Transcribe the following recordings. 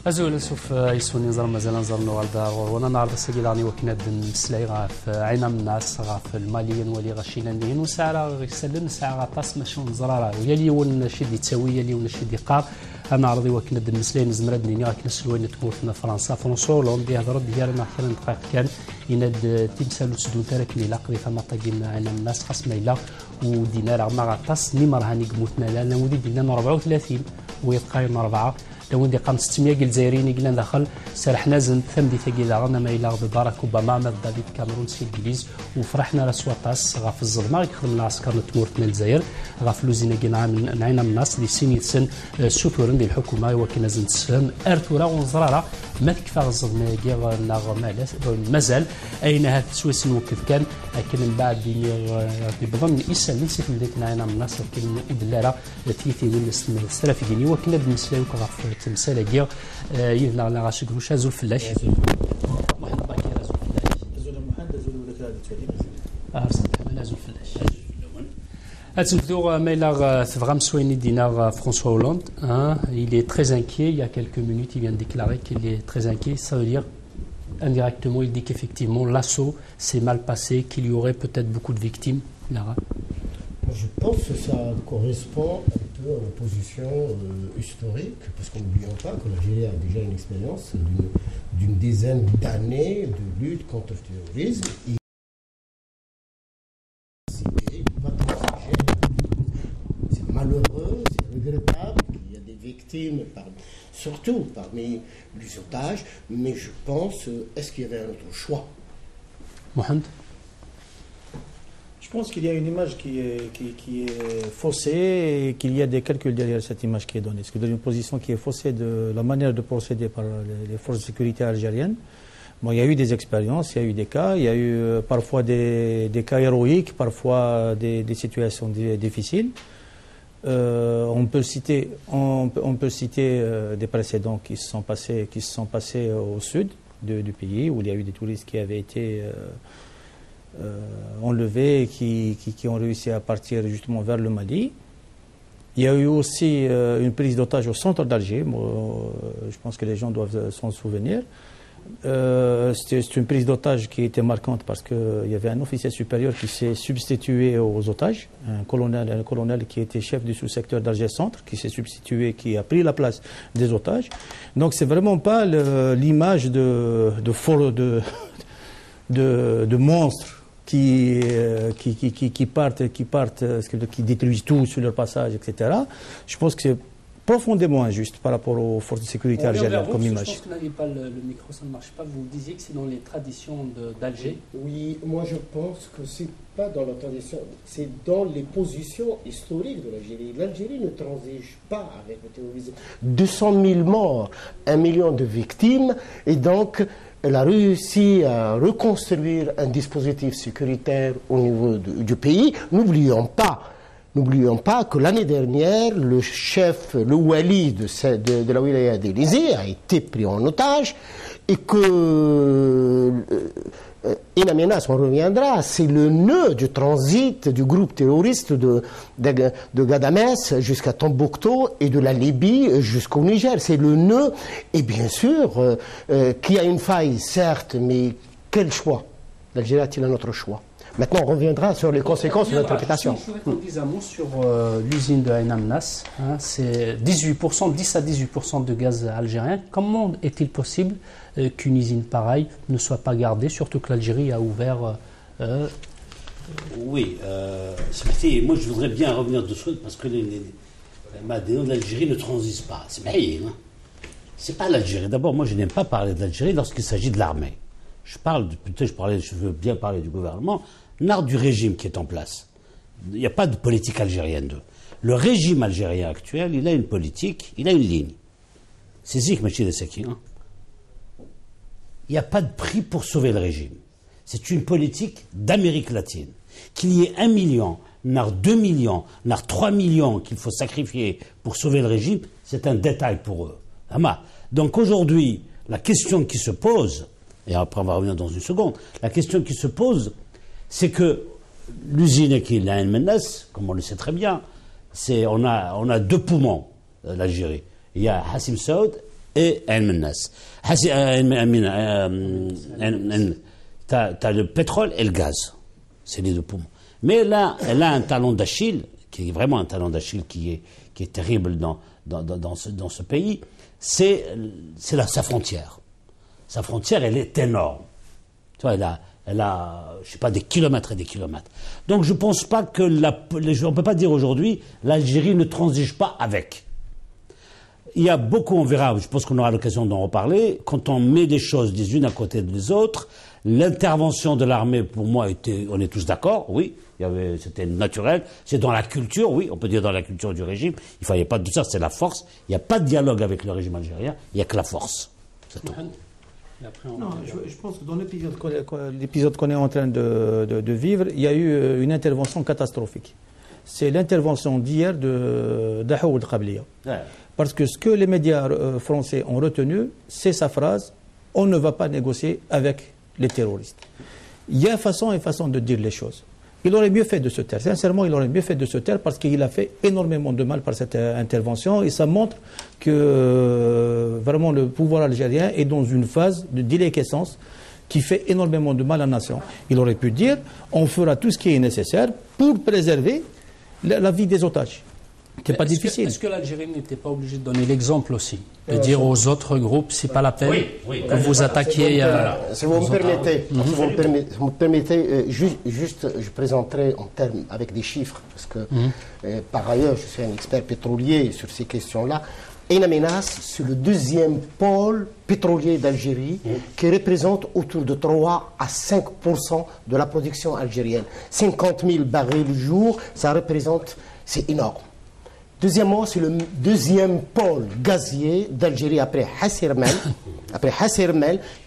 أزول سوف يسوني نزار مازال نزار نوالدا وانا نعرض السجل عني وكنا نسلاي غاف عينا من الناس غاف الماليين ولي غشينا ندين وساعة يسلم ساعة غطاس ماشي نزرارا ويلي ون شي دي تسوي يلي ون شي دي قار انا عرضي وكنا نسلاي نزمر دنيا كنا سلوين تمورتنا فرنسا فرنسا هولندا يهضر ديالنا خير دقائق كان يناد تيمسالو سدون تركني لا قري فما طاقين عينا من الناس خاص ميلا ودينار ما غطاس نيمر هاني قموتنا لا ودي دينا 34 ويبقى 4 لو ندي قام 600 الجزائريين قلنا داخل سرحنا زند ثمدي ثقيل غنا ما الى باراك اوباما مد دافيد كاميرون سي الانجليز وفرحنا راسواطاس غاف الظلمه خدمنا عسكر تمورتنا الجزائر غاف لوزينا كينا نعينا من الناس اللي سيني سن السفورن ديال الحكومه وكنا زند تسفهم ارتورا ونزرارا ما تكفى الظلمه كيغ ناغ مازال اين هاد سويس نوقف كان لكن من بعد بظن اسال من سيف بديت نعينا من الناس لكن ودلاره تيتي ونس السلفيين وكنا بالنسبه لك غاف تمثال كيا يلا لا غاش كروش ازول فلاش محمد باكي ازول فلاش ازول محمد ازول ولا كذا تولي ارسل ازول فلاش اتنفدو ميلا ثفغام سويني دينا فرانسوا هولاند il est très inquiet il y a quelques minutes il vient de déclarer qu'il est très inquiet ça veut dire indirectement il dit qu'effectivement l'assaut s'est mal passé qu'il y aurait peut-être beaucoup de victimes Lara. Je pense que ça correspond un peu à la position historique, parce qu'on n'oublions pas que l'Algérie a déjà une expérience d'une dizaine d'années de lutte contre le terrorisme. C'est malheureux, c'est regrettable qu'il y ait des victimes, surtout parmi les otages, mais je pense, est-ce qu'il y avait un autre choix? Mohamed. Je pense qu'il y a une image qui est faussée et qu'il y a des calculs derrière cette image qui est donnée. Parce que dans une position qui est faussée de la manière de procéder par les forces de sécurité algériennes, bon, il y a eu des expériences, il y a eu des cas, il y a eu parfois des cas héroïques, parfois des situations difficiles. On peut citer des précédents qui se sont passés au sud du pays, où il y a eu des touristes qui avaient été enlevés et qui ont réussi à partir justement vers le Mali. Il y a eu aussi une prise d'otage au centre d'Alger, je pense que les gens doivent s'en souvenir. C'est une prise d'otage qui était marquante parce qu'il y avait un officier supérieur qui s'est substitué aux otages, un colonel qui était chef du sous-secteur d'Alger Centre, qui s'est substitué, qui a pris la place des otages. Donc c'est vraiment pas l'image de monstres qui partent, qui détruisent tout sur leur passage, etc. Je pense que c'est profondément injuste par rapport aux forces de sécurité algériennes comme image. Je pense que vous n'avez pas le micro, ça ne marche pas. Vous disiez que c'est dans les traditions d'Alger. Oui, moi je pense que c'est pas dans la tradition, c'est dans les positions historiques de l'Algérie. L'Algérie ne transige pas avec le terrorisme. 200 000 morts, 1 million de victimes, et donc elle a réussi à reconstruire un dispositif sécuritaire au niveau du pays. N'oublions pas que l'année dernière, le chef, le wali de la wilaya d'Élysée a été pris en otage et que In Amenas, on reviendra, c'est le nœud du transit du groupe terroriste de Ghadamès jusqu'à Tombouctou et de la Libye jusqu'au Niger. C'est le nœud, et bien sûr, qu'il y a une faille, certes, mais quel choix? L'Algérie a-t-il un autre choix? Maintenant, on reviendra sur les conséquences de l'interprétation. Je voudrais qu'on dise un mot sur l'usine de Ain Amnas. C'est 18%, 10 à 18% de gaz algérien. Comment est-il possible qu'une usine pareille ne soit pas gardée, surtout que l'Algérie a ouvert... Oui, moi je voudrais bien revenir dessus parce que l'Algérie ne transige pas. C'est pas l'Algérie. D'abord, moi je n'aime pas parler de l'Algérie lorsqu'il s'agit de l'armée. Je veux bien parler du gouvernement, du régime qui est en place. Il n'y a pas de politique algérienne. Le régime algérien actuel, il a une politique, il a une ligne. C'est Zik Machid Seki. Il n'y a pas de prix pour sauver le régime. C'est une politique d'Amérique latine. Qu'il y ait 1 million, 2 millions, 3 millions qu'il faut sacrifier pour sauver le régime, c'est un détail pour eux. Donc aujourd'hui, la question qui se pose, et après on va revenir dans une seconde, la question qui se pose, c'est que l'usine qui est Menas, comme on le sait très bien, on a 2 poumons, l'Algérie. Il y a Hassim Saoud et Ain Mennas. Tu as le pétrole et le gaz. C'est les deux poumons. Mais là, elle a un talon d'Achille, qui est vraiment un talon d'Achille qui est terrible dans ce pays, c'est sa frontière. Sa frontière, elle est énorme. Tu vois, elle a, je sais pas, des kilomètres et des kilomètres. Donc je ne pense pas que on ne peut pas dire aujourd'hui l'Algérie ne transige pas avec. Il y a beaucoup, on verra, je pense qu'on aura l'occasion d'en reparler, quand on met des choses les unes à côté des autres, l'intervention de l'armée, pour moi, on est tous d'accord, oui, c'était naturel, c'est dans la culture, oui, on peut dire dans la culture du régime, il ne fallait pas de ça, c'est la force, il n'y a pas de dialogue avec le régime algérien, il n'y a que la force. C'est tout. Non, je pense que dans l'épisode qu'on est en train de vivre, il y a eu une intervention catastrophique. C'est l'intervention d'hier de Dahoud Qabliya. Ouais. Parce que ce que les médias français ont retenu, c'est sa phrase « On ne va pas négocier avec les terroristes ». Il y a façon et façon de dire les choses. Il aurait mieux fait de se taire. Sincèrement, il aurait mieux fait de se taire parce qu'il a fait énormément de mal par cette intervention et ça montre que vraiment le pouvoir algérien est dans une phase de déliquescence qui fait énormément de mal à la nation. Il aurait pu dire on fera tout ce qui est nécessaire pour préserver la vie des otages. C'est pas difficile. Est-ce que l'Algérie n'était pas obligée de donner l'exemple aussi, de dire aux autres groupes, c'est pas la peine que vous attaquiez si vous me permettez, juste, je présenterai en termes avec des chiffres, parce que par ailleurs, je suis un expert pétrolier sur ces questions-là. Ain Mennas, c'est le deuxième pôle pétrolier d'Algérie qui représente autour de 3 à 5% de la production algérienne. 50 000 barils le jour, ça représente, c'est énorme. Deuxièmement, c'est le deuxième pôle gazier d'Algérie après Hassermel,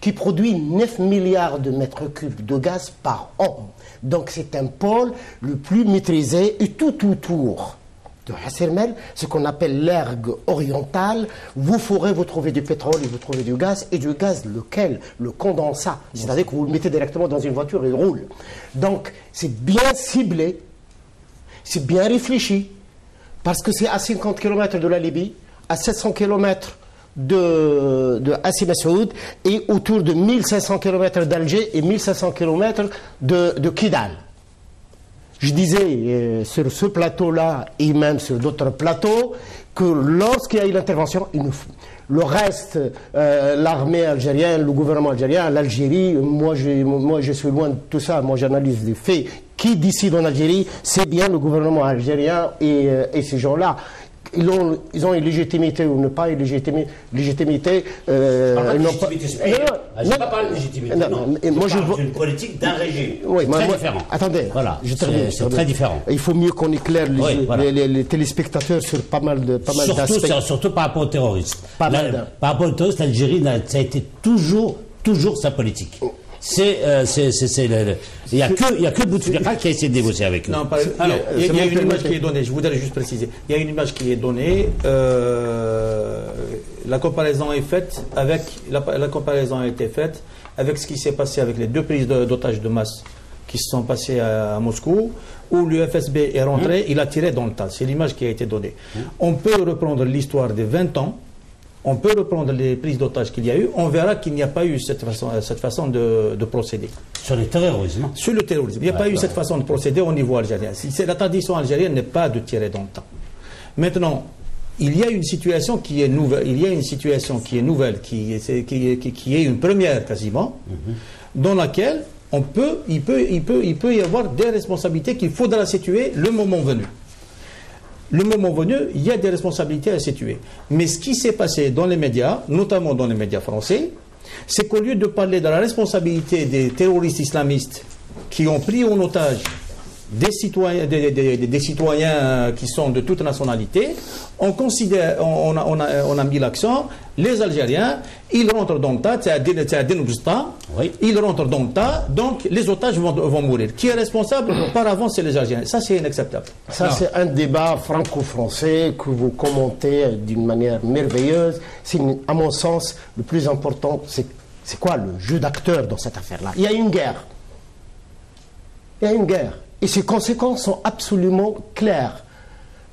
qui produit 9 milliards de mètres cubes de gaz par an. Donc c'est un pôle le plus maîtrisé et tout autour de Hassermel, ce qu'on appelle l'ergue orientale, vous trouvez du pétrole et vous trouvez du gaz, et du gaz lequel? Le condensat, c'est-à-dire que vous le mettez directement dans une voiture et il roule. Donc c'est bien ciblé, c'est bien réfléchi, parce que c'est à 50 km de la Libye, à 700 km de Hassim Saoud et autour de 1500 km d'Alger et 1500 km de Kidal. Je disais sur ce plateau-là et même sur d'autres plateaux que lorsqu'il y a eu l'intervention, le reste, l'armée algérienne, le gouvernement algérien, l'Algérie, moi je suis loin de tout ça, moi j'analyse les faits. Qui décide en Algérie, c'est bien le gouvernement algérien et ces gens-là. Ils ont une légitimité ou ne pas une légitimité. Je parle pas de légitimité, je ne pas parler de légitimité. Moi, je parle d'une politique d'un régime. Oui, c'est très différent. Attendez, voilà, c'est très différent. Il faut mieux qu'on éclaire les téléspectateurs sur pas mal d'aspects. Surtout par rapport aux terroristes. Par rapport aux terroristes, l'Algérie, ça a été toujours sa politique. Il n'y a que Bouteflika qui a essayé de négocier avec eux. Non, il y a une image qui est donnée, je voudrais juste préciser. Il y a une image qui est donnée, la comparaison est faite avec, la comparaison a été faite avec ce qui s'est passé avec les deux prises d'otages de masse qui se sont passées à Moscou, où l'UFSB est rentré, il a tiré dans le tas. C'est l'image qui a été donnée. On peut reprendre l'histoire des 20 ans, on peut reprendre les prises d'otages qu'il y a eu, on verra qu'il n'y a pas eu cette façon de procéder. Sur le terrorisme. Sur le terrorisme. Il n'y a pas eu cette façon de procéder au niveau algérien. La tradition algérienne n'est pas de tirer dans le temps. Maintenant, il y a une situation qui est nouvelle, qui est une première quasiment, dans laquelle il peut y avoir des responsabilités qu'il faudra situer le moment venu. Le moment venu, il y a des responsabilités à situer. Mais ce qui s'est passé dans les médias, notamment dans les médias français, c'est qu'au lieu de parler de la responsabilité des terroristes islamistes qui ont pris en otage des citoyens qui sont de toute nationalité, on a mis l'accent, les Algériens, ils rentrent dans le tas, ils rentrent dans le tas, donc les otages vont mourir. Qui est responsable? Par avant, c'est les Algériens. Ça, c'est inacceptable. Ça, c'est un débat franco-français que vous commentez d'une manière merveilleuse. À mon sens, le plus important, c'est quoi le jeu d'acteurs dans cette affaire-là? Il y a une guerre. Et ses conséquences sont absolument claires.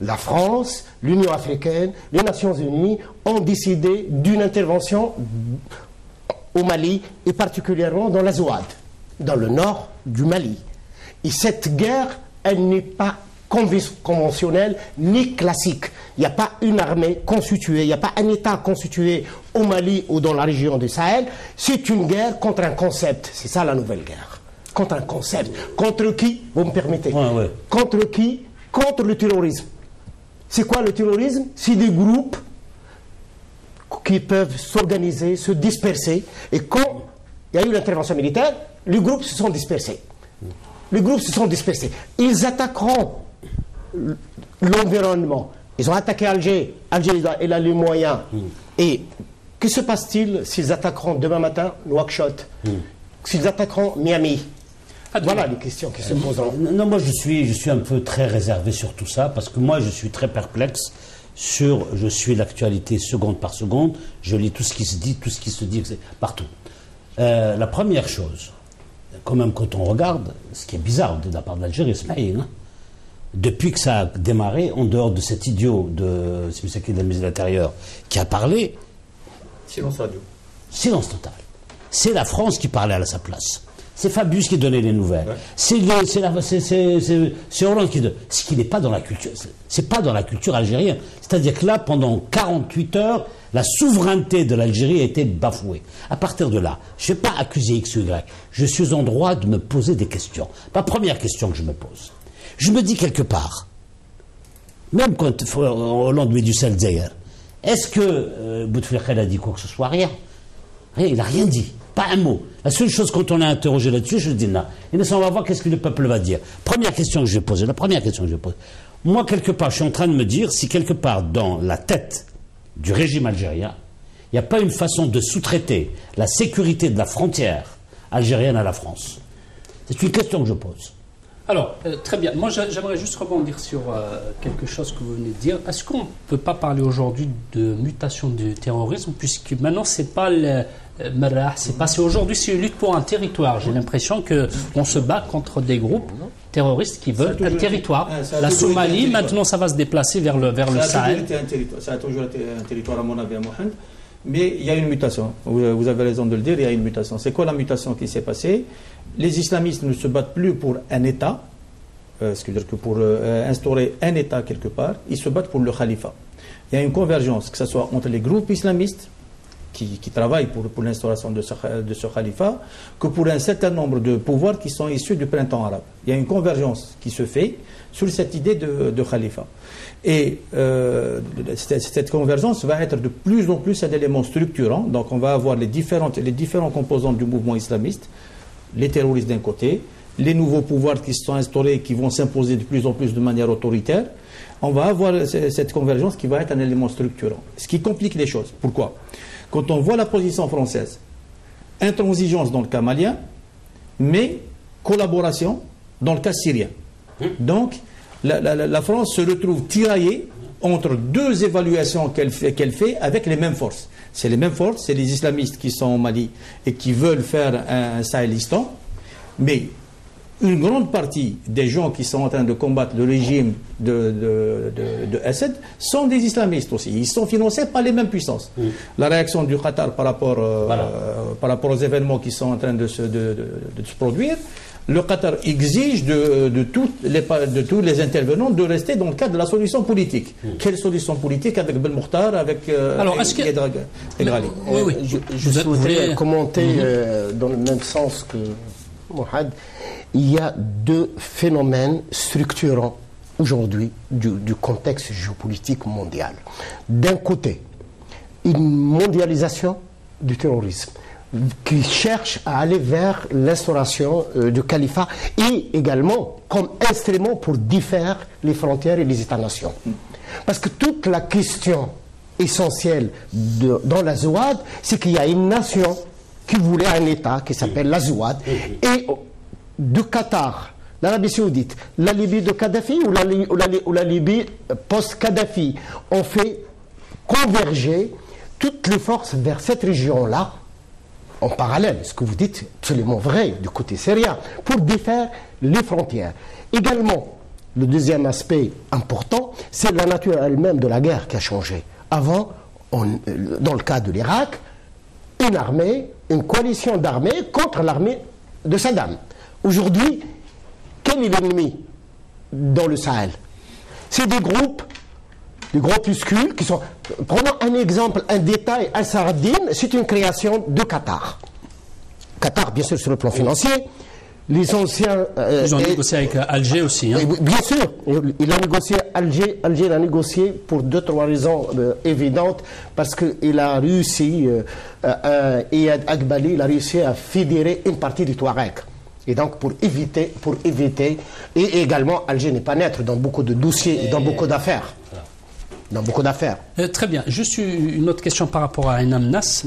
la France, l'Union africaine, les Nations unies ont décidé d'une intervention au Mali et particulièrement dans la Zouad, dans le nord du Mali. Et cette guerre, elle n'est pas conventionnelle ni classique. Il n'y a pas une armée constituée, il n'y a pas un État constitué au Mali ou dans la région du Sahel. C'est une guerre contre un concept. C'est ça la nouvelle guerre. Contre un concept. Contre qui, vous me permettez? Contre qui? Contre le terrorisme. C'est quoi le terrorisme? C'est des groupes qui peuvent s'organiser, se disperser. Et quand il y a eu l'intervention militaire, les groupes se sont dispersés. Les groupes se sont dispersés. Ils attaqueront l'environnement. Ils ont attaqué Alger. Alger, il a les moyens. Et que se passe-t-il s'ils attaqueront demain matin Nouakchott? S'ils attaqueront Miami? Voilà les questions qui se poseront. Non, moi je suis un peu très réservé sur tout ça, parce que moi je suis très perplexe je suis l'actualité seconde par seconde, je lis tout ce qui se dit, partout. La première chose, quand même quand on regarde, ce qui est bizarre de la part d'Algérie, Ismaïl, hein, depuis que ça a démarré, en dehors de cet idiot de Moussaki de la ministre de l'Intérieur qui a parlé, silence radio. Silence total. C'est la France qui parlait à sa place. C'est Fabius qui donnait les nouvelles. Ouais. C'est Hollande qui donne. Ce qui n'est pas dans la culture. C'est pas dans la culture algérienne. C'est-à-dire que là, pendant 48 heures, la souveraineté de l'Algérie a été bafouée. À partir de là, je ne vais pas accuser X ou Y. Je suis en droit de me poser des questions. Ma première question que je me pose. Je me dis quelque part, même quand Hollande met du sel d'ailleurs, est-ce que Bouteflika a dit quoi que ce soit? Rien. Rien, il n'a rien dit. Pas un mot. La seule chose, quand on a interrogé là-dessus, je dis non. Et on va voir qu'est-ce que le peuple va dire. Première question que je vais poser. Moi, quelque part, je suis en train de me dire si quelque part, dans la tête du régime algérien, il n'y a pas une façon de sous-traiter la sécurité de la frontière algérienne à la France. C'est une question que je pose. Alors, très bien. Moi, j'aimerais juste rebondir sur quelque chose que vous venez de dire. Est-ce qu'on ne peut pas parler aujourd'hui de mutation du terrorisme, puisque maintenant, c'est pas c'est aujourd'hui, c'est une lutte pour un territoire. J'ai l'impression qu'on se bat contre des groupes terroristes qui veulent un territoire. La Somalie, maintenant, ça va se déplacer vers le Sahel. Ça a toujours été un territoire, à mon avis, à Mohamed. Mais il y a une mutation. Vous avez raison de le dire, il y a une mutation. C'est quoi la mutation qui s'est passée? Les islamistes ne se battent plus pour un État, c'est-à-dire que pour instaurer un État quelque part, ils se battent pour le khalifa. Il y a une convergence, que ce soit entre les groupes islamistes qui travaillent pour l'instauration de ce khalifa, que pour un certain nombre de pouvoirs qui sont issus du printemps arabe. Il y a une convergence qui se fait sur cette idée de khalifa. Et cette convergence va être de plus en plus un élément structurant. Donc on va avoir les différents composants du mouvement islamiste, les terroristes d'un côté, les nouveaux pouvoirs qui se sont instaurés, qui vont s'imposer de plus en plus de manière autoritaire. On va avoir cette convergence qui va être un élément structurant. Ce qui complique les choses. Pourquoi? Quand on voit la position française, intransigeance dans le cas malien, mais collaboration dans le cas syrien. Donc, la France se retrouve tiraillée entre deux évaluations qu'elle fait avec les mêmes forces. C'est les mêmes forces, c'est les islamistes qui sont au Mali et qui veulent faire un Sahélistan, mais une grande partie des gens qui sont en train de combattre le régime de Assad sont des islamistes aussi. Ils sont financés par les mêmes puissances. La réaction du Qatar par rapport aux événements qui sont en train de se produire, le Qatar exige de tous les intervenants de rester dans le cadre de la solution politique. Quelle solution politique avec Ben Mokhtar, avec Egrali? Je souhaiterais commenter dans le même sens que Mohamed. Il y a deux phénomènes structurants aujourd'hui du contexte géopolitique mondial. D'un côté, une mondialisation du terrorisme qui cherche à aller vers l'instauration du califat et également comme instrument pour défaire les frontières et les États-nations. Parce que toute la question essentielle dans la Zouad, c'est qu'il y a une nation qui voulait un État qui s'appelle la Zouad et du Qatar, l'Arabie Saoudite, la Libye de Kadhafi ou la Libye post-Kadhafi ont fait converger toutes les forces vers cette région-là en parallèle, ce que vous dites absolument vrai du côté syrien, pour défaire les frontières. Également, le deuxième aspect important, c'est la nature elle-même de la guerre qui a changé. Avant, dans le cas de l'Irak, une armée, une coalition d'armées contre l'armée de Saddam. Aujourd'hui, quel est l'ennemi dans le Sahel? C'est des groupuscules qui sont... Prenons un exemple, un détail, Al-Sardine, c'est une création de Qatar. Qatar, bien sûr, sur le plan financier. Les anciens... Ils ont négocié avec Alger aussi. Hein. Bien sûr, il a négocié, Alger a négocié pour 2-3 raisons évidentes, parce qu'il a réussi, Iyad Agbali, il a réussi à fédérer une partie du Touareg. Et donc pour éviter, et également Alger n'est pas neutre dans beaucoup de dossiers et dans beaucoup d'affaires. Très bien. Juste une autre question par rapport à Ain Amnas.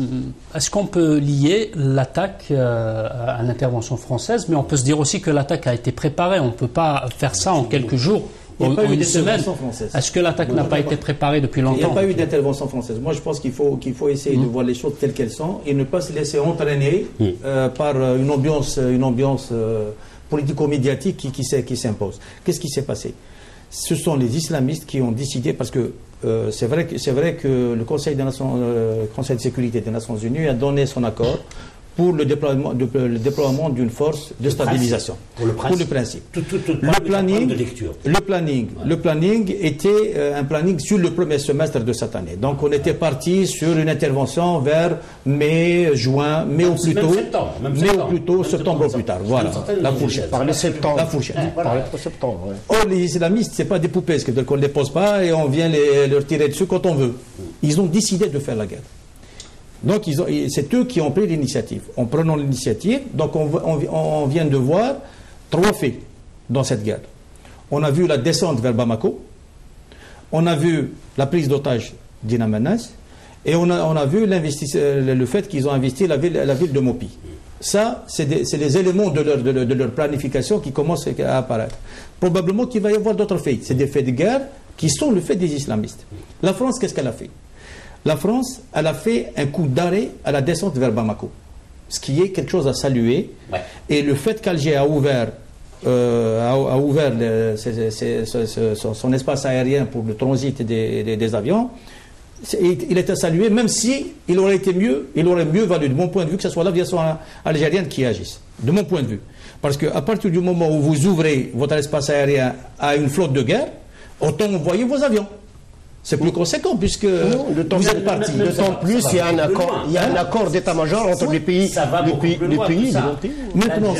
Est-ce qu'on peut lier l'attaque à l'intervention française, mais on peut se dire aussi que l'attaque a été préparée. On ne peut pas faire ça en quelques jours ou une semaine. Est-ce que l'attaque n'a pas été préparée depuis longtemps? Il n'y a pas eu d'intervention française. Moi, je pense qu'il faut essayer de voir les choses telles qu'elles sont et ne pas se laisser entraîner par une ambiance politico-médiatique qui s'impose. Qu'est-ce qui s'est passé? Ce sont les islamistes qui ont décidé, parce que c'est vrai que le Conseil de sécurité des Nations Unies a donné son accord pour le déploiement d'une force de stabilisation. Pour le principe. Le planning était un planning sur le premier semestre de cette année. Donc on était parti sur une intervention vers mai, juin, septembre au plus tard. Voilà, la fourchette. Par le septembre. La fourchette. Par le septembre, ouais. Or, les islamistes, ce n'est pas des poupées, c'est-à-dire qu'on ne les pose pas et on vient leur tirer dessus quand on veut. Ils ont décidé de faire la guerre. Donc c'est eux qui ont pris l'initiative. En prenant l'initiative, donc on vient de voir 3 faits dans cette guerre. On a vu la descente vers Bamako, on a vu la prise d'otage d'Ain Amnas, et on a vu le fait qu'ils ont investi la ville de Mopi. Ça, c'est les éléments de leur planification qui commencent à apparaître. Probablement qu'il va y avoir d'autres faits. C'est des faits de guerre qui sont le fait des islamistes. La France, qu'est-ce qu'elle a fait? La France, elle a fait un coup d'arrêt à la descente vers Bamako, ce qui est quelque chose à saluer. Ouais. Et le fait qu'Alger a ouvert son espace aérien pour le transit des avions, il est à saluer, même si il aurait mieux valu, de mon point de vue, que ce soit l'aviation algérienne qui agisse, de mon point de vue. Parce qu'à partir du moment où vous ouvrez votre espace aérien à une flotte de guerre, autant envoyer vos avions. C'est plus conséquent puisque vous êtes parti. D'autant plus, il y a un accord d'état-major entre les pays. Maintenant,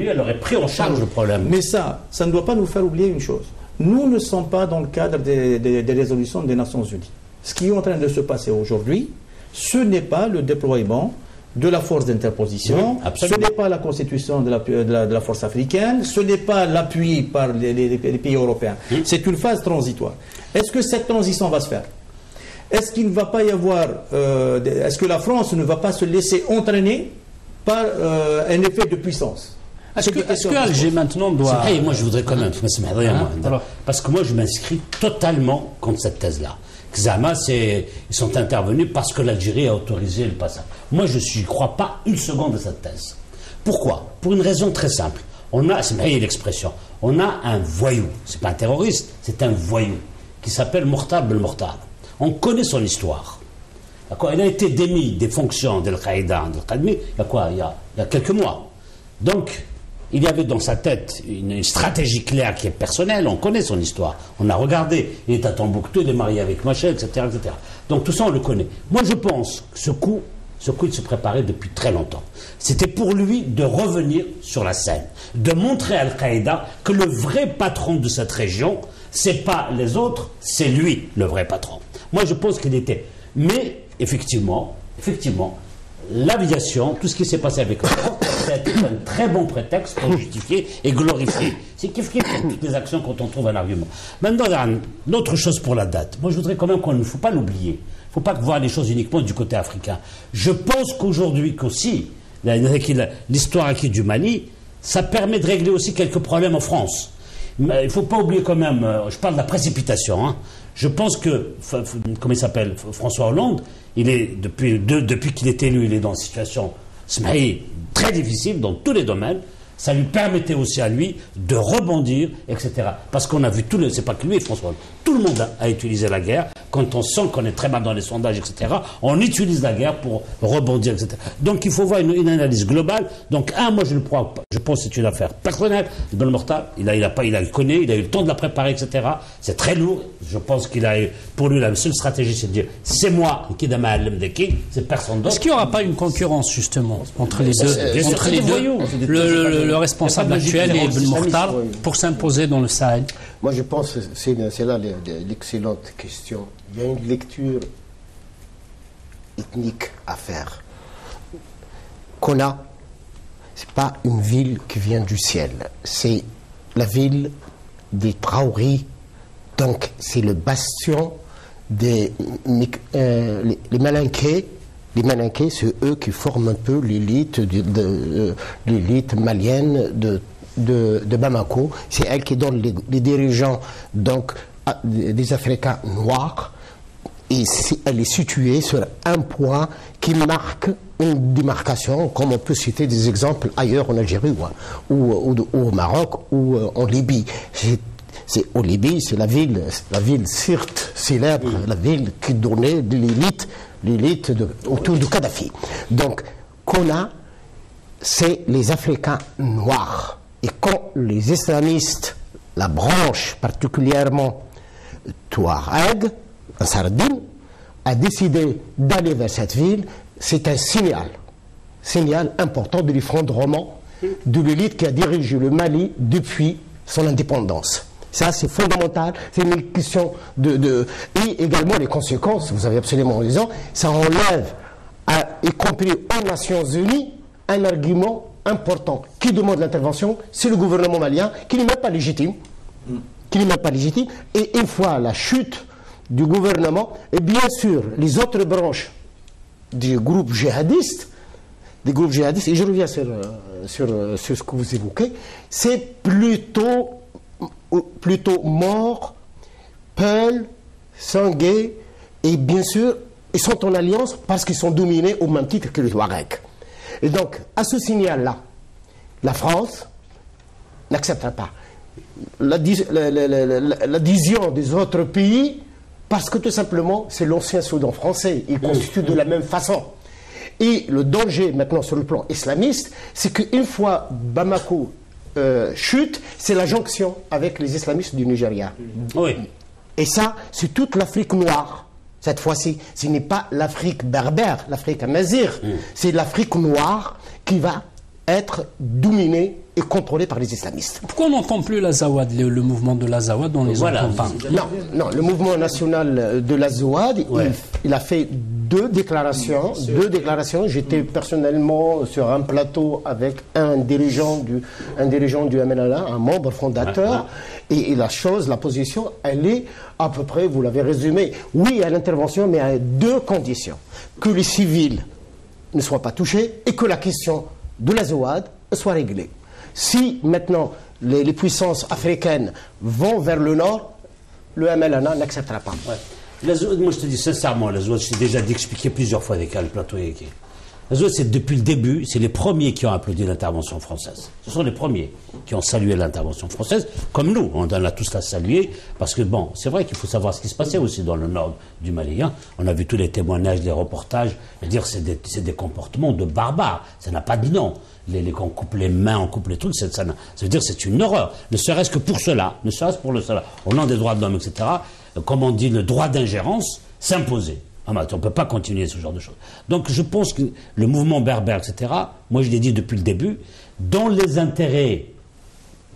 elle aurait pris en charge le problème. Mais ça ne doit pas nous faire oublier une chose. Nous ne sommes pas dans le cadre des résolutions des Nations Unies. Ce qui est en train de se passer aujourd'hui, ce n'est pas le déploiement de la force d'interposition, ce n'est pas la constitution de la force africaine, ce n'est pas l'appui par les pays européens. C'est une phase transitoire. Est-ce que cette transition va se faire? Est-ce qu'il ne va pas y avoir... est-ce que la France ne va pas se laisser entraîner par un effet de puissance? Est-ce que Alger maintenant doit... Moi je voudrais quand même... Parce que moi je m'inscris totalement contre cette thèse-là. Zama, ils sont intervenus parce que l'Algérie a autorisé le passage. Moi, je ne crois pas une seconde à cette thèse. Pourquoi? Pour une raison très simple. C'est l'expression, on a un voyou, c'est pas un terroriste, c'est un voyou, qui s'appelle Mokhtar Belmokhtar. On connaît son histoire. Il a été démis des fonctions d'Al-Qaïda, il y a quelques mois. Donc, il y avait dans sa tête une stratégie claire qui est personnelle, on connaît son histoire, on a regardé, il est à Tombouctou, il est marié avec Machel, etc., etc. Donc tout ça on le connaît. Moi je pense que ce coup il se préparait depuis très longtemps. C'était pour lui de revenir sur la scène, de montrer à Al-Qaïda que le vrai patron de cette région, c'est pas les autres, c'est lui le vrai patron. Moi je pense qu'il était... Mais effectivement, l'aviation, tout ce qui s'est passé avec eux, c'est un très bon prétexte pour justifier et glorifier. C'est kiff toutes les actions quand on trouve un argument. Maintenant, l'autre chose pour la date. Moi, je voudrais quand même qu'il ne faut pas l'oublier. Il ne faut pas voir les choses uniquement du côté africain. Je pense qu'aujourd'hui, qu'aussi, l'histoire du Mali, ça permet de régler aussi quelques problèmes en France. Mais il ne faut pas oublier quand même, je parle de la précipitation, hein. Je pense que, comment il s'appelle, François Hollande, il est, depuis qu'il est élu, il est dans une situation très difficile dans tous les domaines. ça lui permettait aussi à lui de rebondir, etc. Parce qu'on a vu c'est pas que lui, François, tout le monde a utilisé la guerre. Quand on sent qu'on est très mal dans les sondages, etc., on utilise la guerre pour rebondir, etc. Donc il faut voir une analyse globale. Donc moi je pense que c'est une affaire personnelle. Ben Mortal, il connaît, il a eu le temps de la préparer, etc. C'est très lourd. Je pense qu'il a eu, pour lui, la seule stratégie, c'est de dire, c'est moi qui c'est personne d'autre. Est-ce qu'il n'y aura pas une concurrence justement entre les deux, le responsable actuel et Ben Mortal pour s'imposer dans le Sahel? Moi je pense que c'est là l'excellente question. Il y a une lecture ethnique à faire. Kona, ce n'est pas une ville qui vient du ciel. C'est la ville des Traoris. Donc c'est le bastion les Malinqués. Les Malinqués, c'est eux qui forment un peu l'élite l'élite malienne de Bamako. C'est elle qui donne les dirigeants donc des Africains noirs. Et elle est située sur un point qui marque une démarcation, comme on peut citer des exemples ailleurs en Algérie ou au Maroc ou en Libye. Au Libye, c'est la ville Sirte, célèbre, la ville qui donnait de l'élite autour de Kadhafi. Donc, Kona, c'est les Africains noirs. Et quand les islamistes, la branche particulièrement Touareg, en Sardine, a décidé d'aller vers cette ville, c'est un signal important de l'effondrement de l'élite qui a dirigé le Mali depuis son indépendance. Ça, c'est fondamental, c'est une question et également les conséquences, vous avez absolument raison, ça enlève, y compris aux Nations Unies, un argument important. Qui demande l'intervention? C'est le gouvernement malien, qui n'est même pas légitime. Et une fois la chute du gouvernement, et bien sûr, les autres branches des groupes djihadistes, et je reviens sur ce que vous évoquez, c'est plutôt Mort, Peul, Sangué, et bien sûr, ils sont en alliance parce qu'ils sont dominés au même titre que les Touaregs. Et donc, à ce signal-là, la France n'acceptera pas l'adhésion des autres pays parce que tout simplement, c'est l'ancien Soudan français. Il constitue de la même façon. Et le danger maintenant sur le plan islamiste, c'est qu'une fois Bamako chute, c'est la jonction avec les islamistes du Nigeria. Oui. Et ça, c'est toute l'Afrique noire. Cette fois-ci, ce n'est pas l'Afrique berbère, l'Afrique amazigh, c'est l'Afrique noire qui va être dominée et contrôlée par les islamistes. Pourquoi on n'entend plus l'Azawad, le mouvement de l'Azawad, on les entend pas? Non, le mouvement national de l'Azawad, il a fait deux déclarations. J'étais personnellement sur un plateau avec un dirigeant du MNLA, un membre fondateur, et la position, elle est à peu près, vous l'avez résumé, oui à l'intervention, mais à deux conditions. Que les civils ne soient pas touchés et que la question de l'Azawad soit réglée. Si maintenant les puissances africaines vont vers le nord, le MLNA n'acceptera pas. Ouais. Moi je te dis sincèrement, l'Azawad, je t'ai déjà expliqué plusieurs fois avec le plateau. L'Azawad, c'est depuis le début, c'est les premiers qui ont applaudi l'intervention française. Ce sont les premiers qui ont salué l'intervention française, comme nous, on a tous la salué, parce que bon, c'est vrai qu'il faut savoir ce qui se passait aussi dans le nord du Mali. On a vu tous les témoignages, les reportages, et dire c'est des comportements de barbares, ça n'a pas de nom. On coupe les mains, on coupe les trucs, ça veut dire c'est une horreur. Ne serait-ce que pour cela, au nom des droits de l'homme, etc., comme on dit, le droit d'ingérence s'imposer. On ne peut pas continuer ce genre de choses. Donc je pense que le mouvement berbère, etc., moi je l'ai dit depuis le début, dans les intérêts,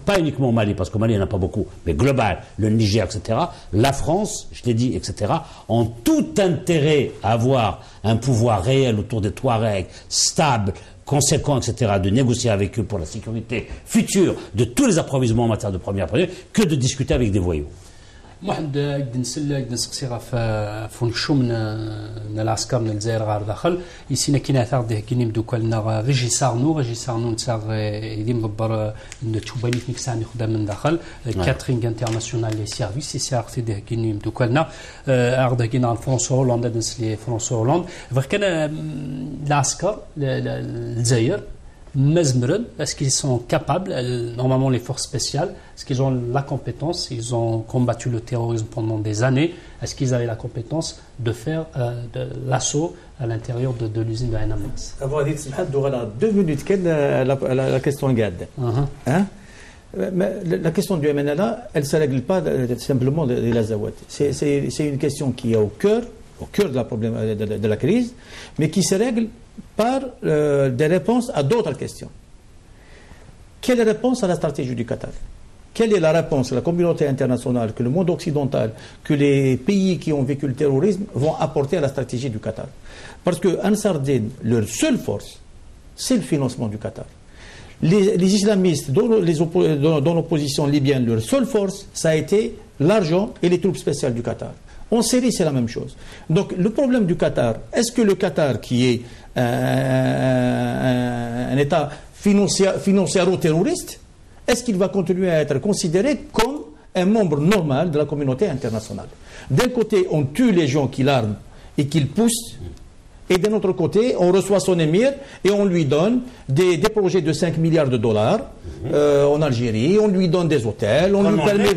pas uniquement au Mali, parce qu'au Mali il n'y en a pas beaucoup, mais global, le Niger, etc., la France, je l'ai dit, etc., ont tout intérêt à avoir un pouvoir réel autour des Touaregs, stable, conséquent, etc., de négocier avec eux pour la sécurité future de tous les approvisionnements en matière de première production, que de discuter avec des voyous. واحد قد نسقسي فنشو من العسكر من الجزائر غار داخل يسينا كاين اثار ده كاين يبدو لنا ريجي سارنو نتاع يدي مدبر تشوباني نكساني خدام من داخل كاترينغ انترناسيونال لي سيرفيس سي ار تي ده كاين يبدو لنا اردا كاين فرنسا هولندا دنس لي فرنسا هولندا كان العسكر الجزائر est-ce qu'ils sont capables, normalement les forces spéciales, est-ce qu'ils ont la compétence, ils ont combattu le terrorisme pendant des années, est-ce qu'ils avaient la compétence de faire de l'assaut à l'intérieur de l'usine de Ain Amnas? Avant de dire 2 minutes, la question garde. La question du MNLA, elle ne se règle pas simplement de l'Azawad. C'est une question qui est au cœur de la crise, mais qui se règle par des réponses à d'autres questions. Quelle est la réponse à la stratégie du Qatar? Quelle est la réponse que la communauté internationale, que le monde occidental, que les pays qui ont vécu le terrorisme vont apporter à la stratégie du Qatar? Parce que Ansar Dine, leur seule force, c'est le financement du Qatar. Les islamistes dans l'opposition libyenne, leur seule force, ça a été l'argent et les troupes spéciales du Qatar. En Syrie, c'est la même chose. Donc, le problème du Qatar, est-ce que le Qatar, qui est un État financiero-terroriste, est-ce qu'il va continuer à être considéré comme un membre normal de la communauté internationale? D'un côté, on tue les gens qui l'arment et qui le poussent, et d'un autre côté, on reçoit son émir et on lui donne des projets de 5 milliards de dollars en Algérie, on lui donne des hôtels, on lui permet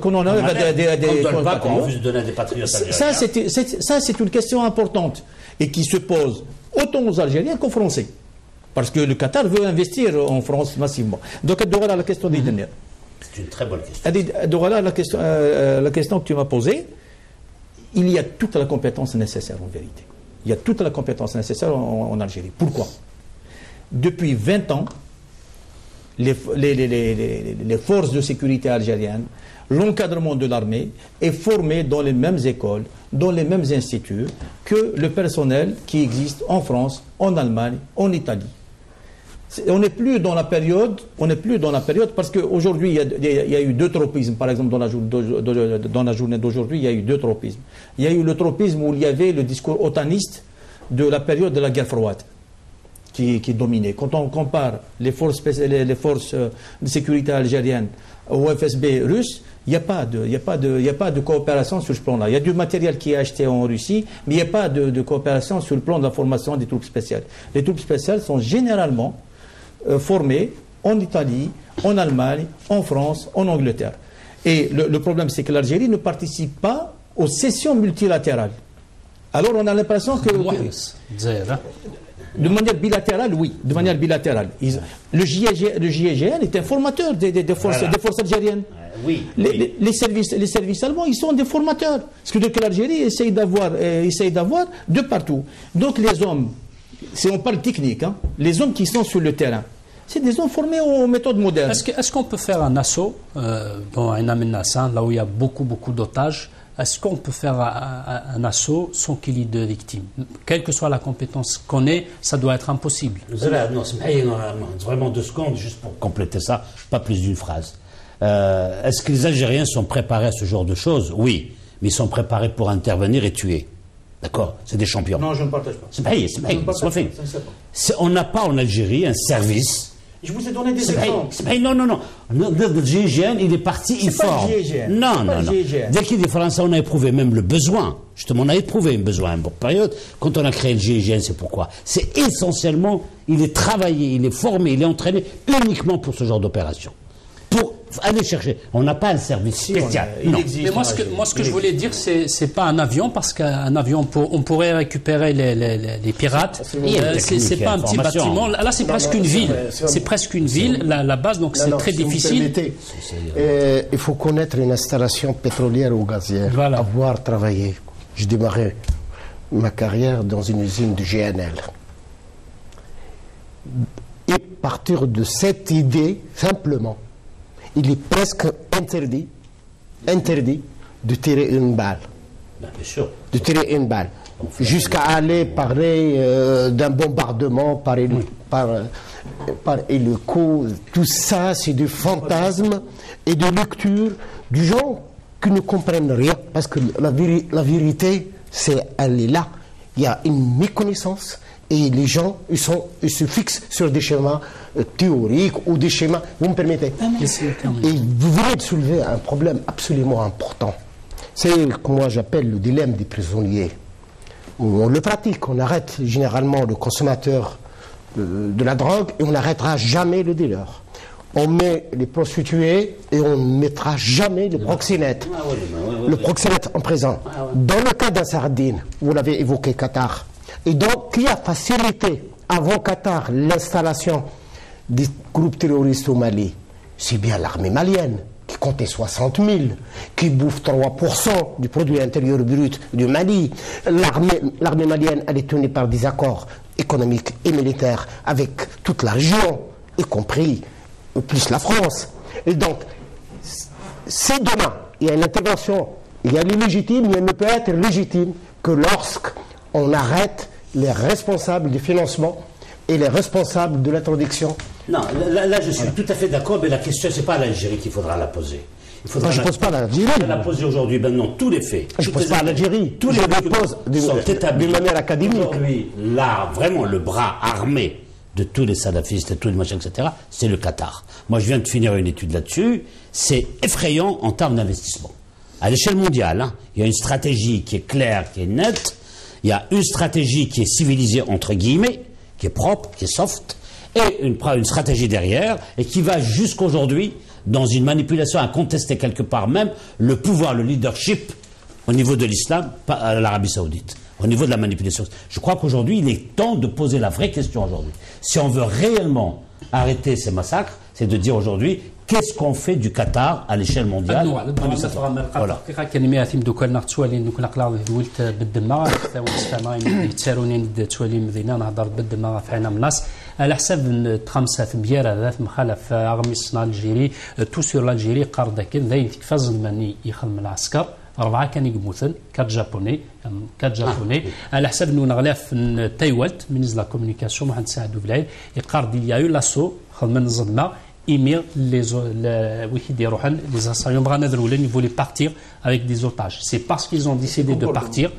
qu'on enlève des patriotes. Ça, c'est une question importante et qui se pose autant aux Algériens qu'aux Français. Parce que le Qatar veut investir en France massivement. Donc, Dorala, la question des dernières. C'est une très bonne question. Dorala, la question que tu m'as posée, il y a toute la compétence nécessaire en vérité. Il y a toute la compétence nécessaire en Algérie. Pourquoi? Depuis 20 ans, les forces de sécurité algériennes, l'encadrement de l'armée est formé dans les mêmes écoles, dans les mêmes instituts que le personnel qui existe en France, en Allemagne, en Italie. On n'est plus dans la période parce qu'aujourd'hui il y a eu 2 tropismes. Par exemple, dans la journée d'aujourd'hui, il y a eu 2 tropismes. Il y a eu le tropisme où il y avait le discours otaniste de la période de la guerre froide qui dominait. Quand on compare les forces de sécurité algériennes au FSB russe, il n'y a pas de coopération sur ce plan-là. Il y a du matériel qui est acheté en Russie, mais il n'y a pas de coopération sur le plan de la formation des troupes spéciales. Les troupes spéciales sont généralement formés en Italie, en Allemagne, en France, en Angleterre. Et le problème, c'est que l'Algérie ne participe pas aux sessions multilatérales. Alors on a l'impression que... De manière bilatérale, oui. De manière bilatérale. Le GIGN est un formateur des forces algériennes. Oui. Les services allemands, ils sont des formateurs. Ce que l'Algérie essaye d'avoir de partout. Donc les hommes, si on parle technique, les hommes qui sont sur le terrain, c'est des hommes formés aux méthodes modernes. Est-ce qu'on peut faire un assaut dans Ain Amnas, là où il y a beaucoup vraiment est-ce qu'on peut faire un assaut sans qu'il y ait de victimes? Quelle que soit la compétence qu'on ait, ça doit être impossible. Non, vraiment 2 secondes, juste pour compléter ça, pas plus d'une phrase. Est-ce que les Algériens sont préparés à ce genre de choses? Oui, mais ils sont préparés pour intervenir et tuer. D'accord? C'est des champions. Non, je ne partage pas. On n'a pas en Algérie un service. Je vous ai donné des exemples. Non. Le GIGN, il est parti, il forme. Non. Dès qu'il est français, on a éprouvé même le besoin. Justement, on a éprouvé un besoin à une période. Quand on a créé le GIGN, c'est pourquoi? C'est essentiellement, il est travaillé, il est formé, il est entraîné uniquement pour ce genre d'opération. Pour aller chercher. On n'a pas un service spécial. Non. Mais moi, ce que je voulais dire, c'est pas un avion, parce qu'un avion, on pourrait récupérer les pirates. C'est pas un petit bâtiment. Là, c'est presque une ville. C'est presque une ville, la base, donc c'est très difficile. Il faut connaître une installation pétrolière ou gazière. Voilà. Avoir travaillé. J'ai démarré ma carrière dans une usine de GNL. Et partir de cette idée, simplement, il est presque interdit de tirer une balle. Bien sûr. De tirer une balle. Jusqu'à aller parler d'un bombardement par hélico. Tout ça, c'est du fantasme et de lecture du gens qui ne comprennent rien. Parce que la vérité, elle est là. Il y a une méconnaissance. Et les gens, ils se fixent sur des schémas théoriques ou des schémas. Vous me permettez? Et vous venez de soulever un problème absolument important. C'est ce que moi j'appelle le dilemme des prisonniers. On le pratique, on arrête généralement le consommateur de la drogue et on n'arrêtera jamais le dealer. On met les prostituées et on ne mettra jamais les proxénètes. Le proxénète en présent. Dans le cas d'Ansardine, vous l'avez évoqué, Qatar. Et donc, qui a facilité avant Qatar l'installation des groupes terroristes au Mali? C'est bien l'armée malienne, qui comptait 60 000, qui bouffe 3% du produit intérieur brut du Mali. L'armée malienne, elle est tenue par des accords économiques et militaires avec toute la région, y compris plus la France. Et donc, si demain, il y a une intervention, il y a l'illégitime, mais elle ne peut être légitime que lorsqu'on arrête les responsables du financement et les responsables de l'introduction. Non, là je suis tout à fait d'accord, mais la question, c'est pas à l'Algérie qu'il faudra la poser. Je ne pose pas à l'Algérie. Il faudra la poser aujourd'hui, maintenant, tous les faits. Je ne pose pas à l'Algérie. Tous les faits pose d'une manière académique. Aujourd'hui, là, vraiment, le bras armé de tous les salafistes et tous les machins, etc., c'est le Qatar. Moi, je viens de finir une étude là-dessus. C'est effrayant en termes d'investissement. À l'échelle mondiale, hein, il y a une stratégie qui est claire, qui est nette. Il y a une stratégie qui est civilisée, entre guillemets, qui est propre, qui est soft, et une stratégie derrière, et qui va jusqu'aujourd'hui dans une manipulation à contester quelque part même le pouvoir, le leadership au niveau de l'islam, pas à l'Arabie Saoudite. Au niveau de la manipulation. Je crois qu'aujourd'hui, il est temps de poser la vraie question aujourd'hui. Si on veut réellement arrêter ces massacres, c'est de dire aujourd'hui, qu'est-ce qu'on fait du Qatar à l'échelle mondiale? Voilà. كلمة ثيم دوكا نقطوالين دوك نقلا ولت بالدماغ استمع يتسارونين توالي مدينة نهضر بالدماغ في عنا الناس على حساب خمسة في بيارة ذات مخالف أغميسنا الجيري تو سور l'Algérie قارد كن ذاين تكفى زماني يخدم العسكر 4 كان يقموثن 4 جابوني على حسب انه نغلا في تايوالت مينيز لا كومونيكاسيون واحد نساعدوا بالعيد يقارد يا يو لاسو خدمنا نظلنا émir les assaillants ils voulaient partir avec des otages. C'est parce qu'ils ont décidé de partir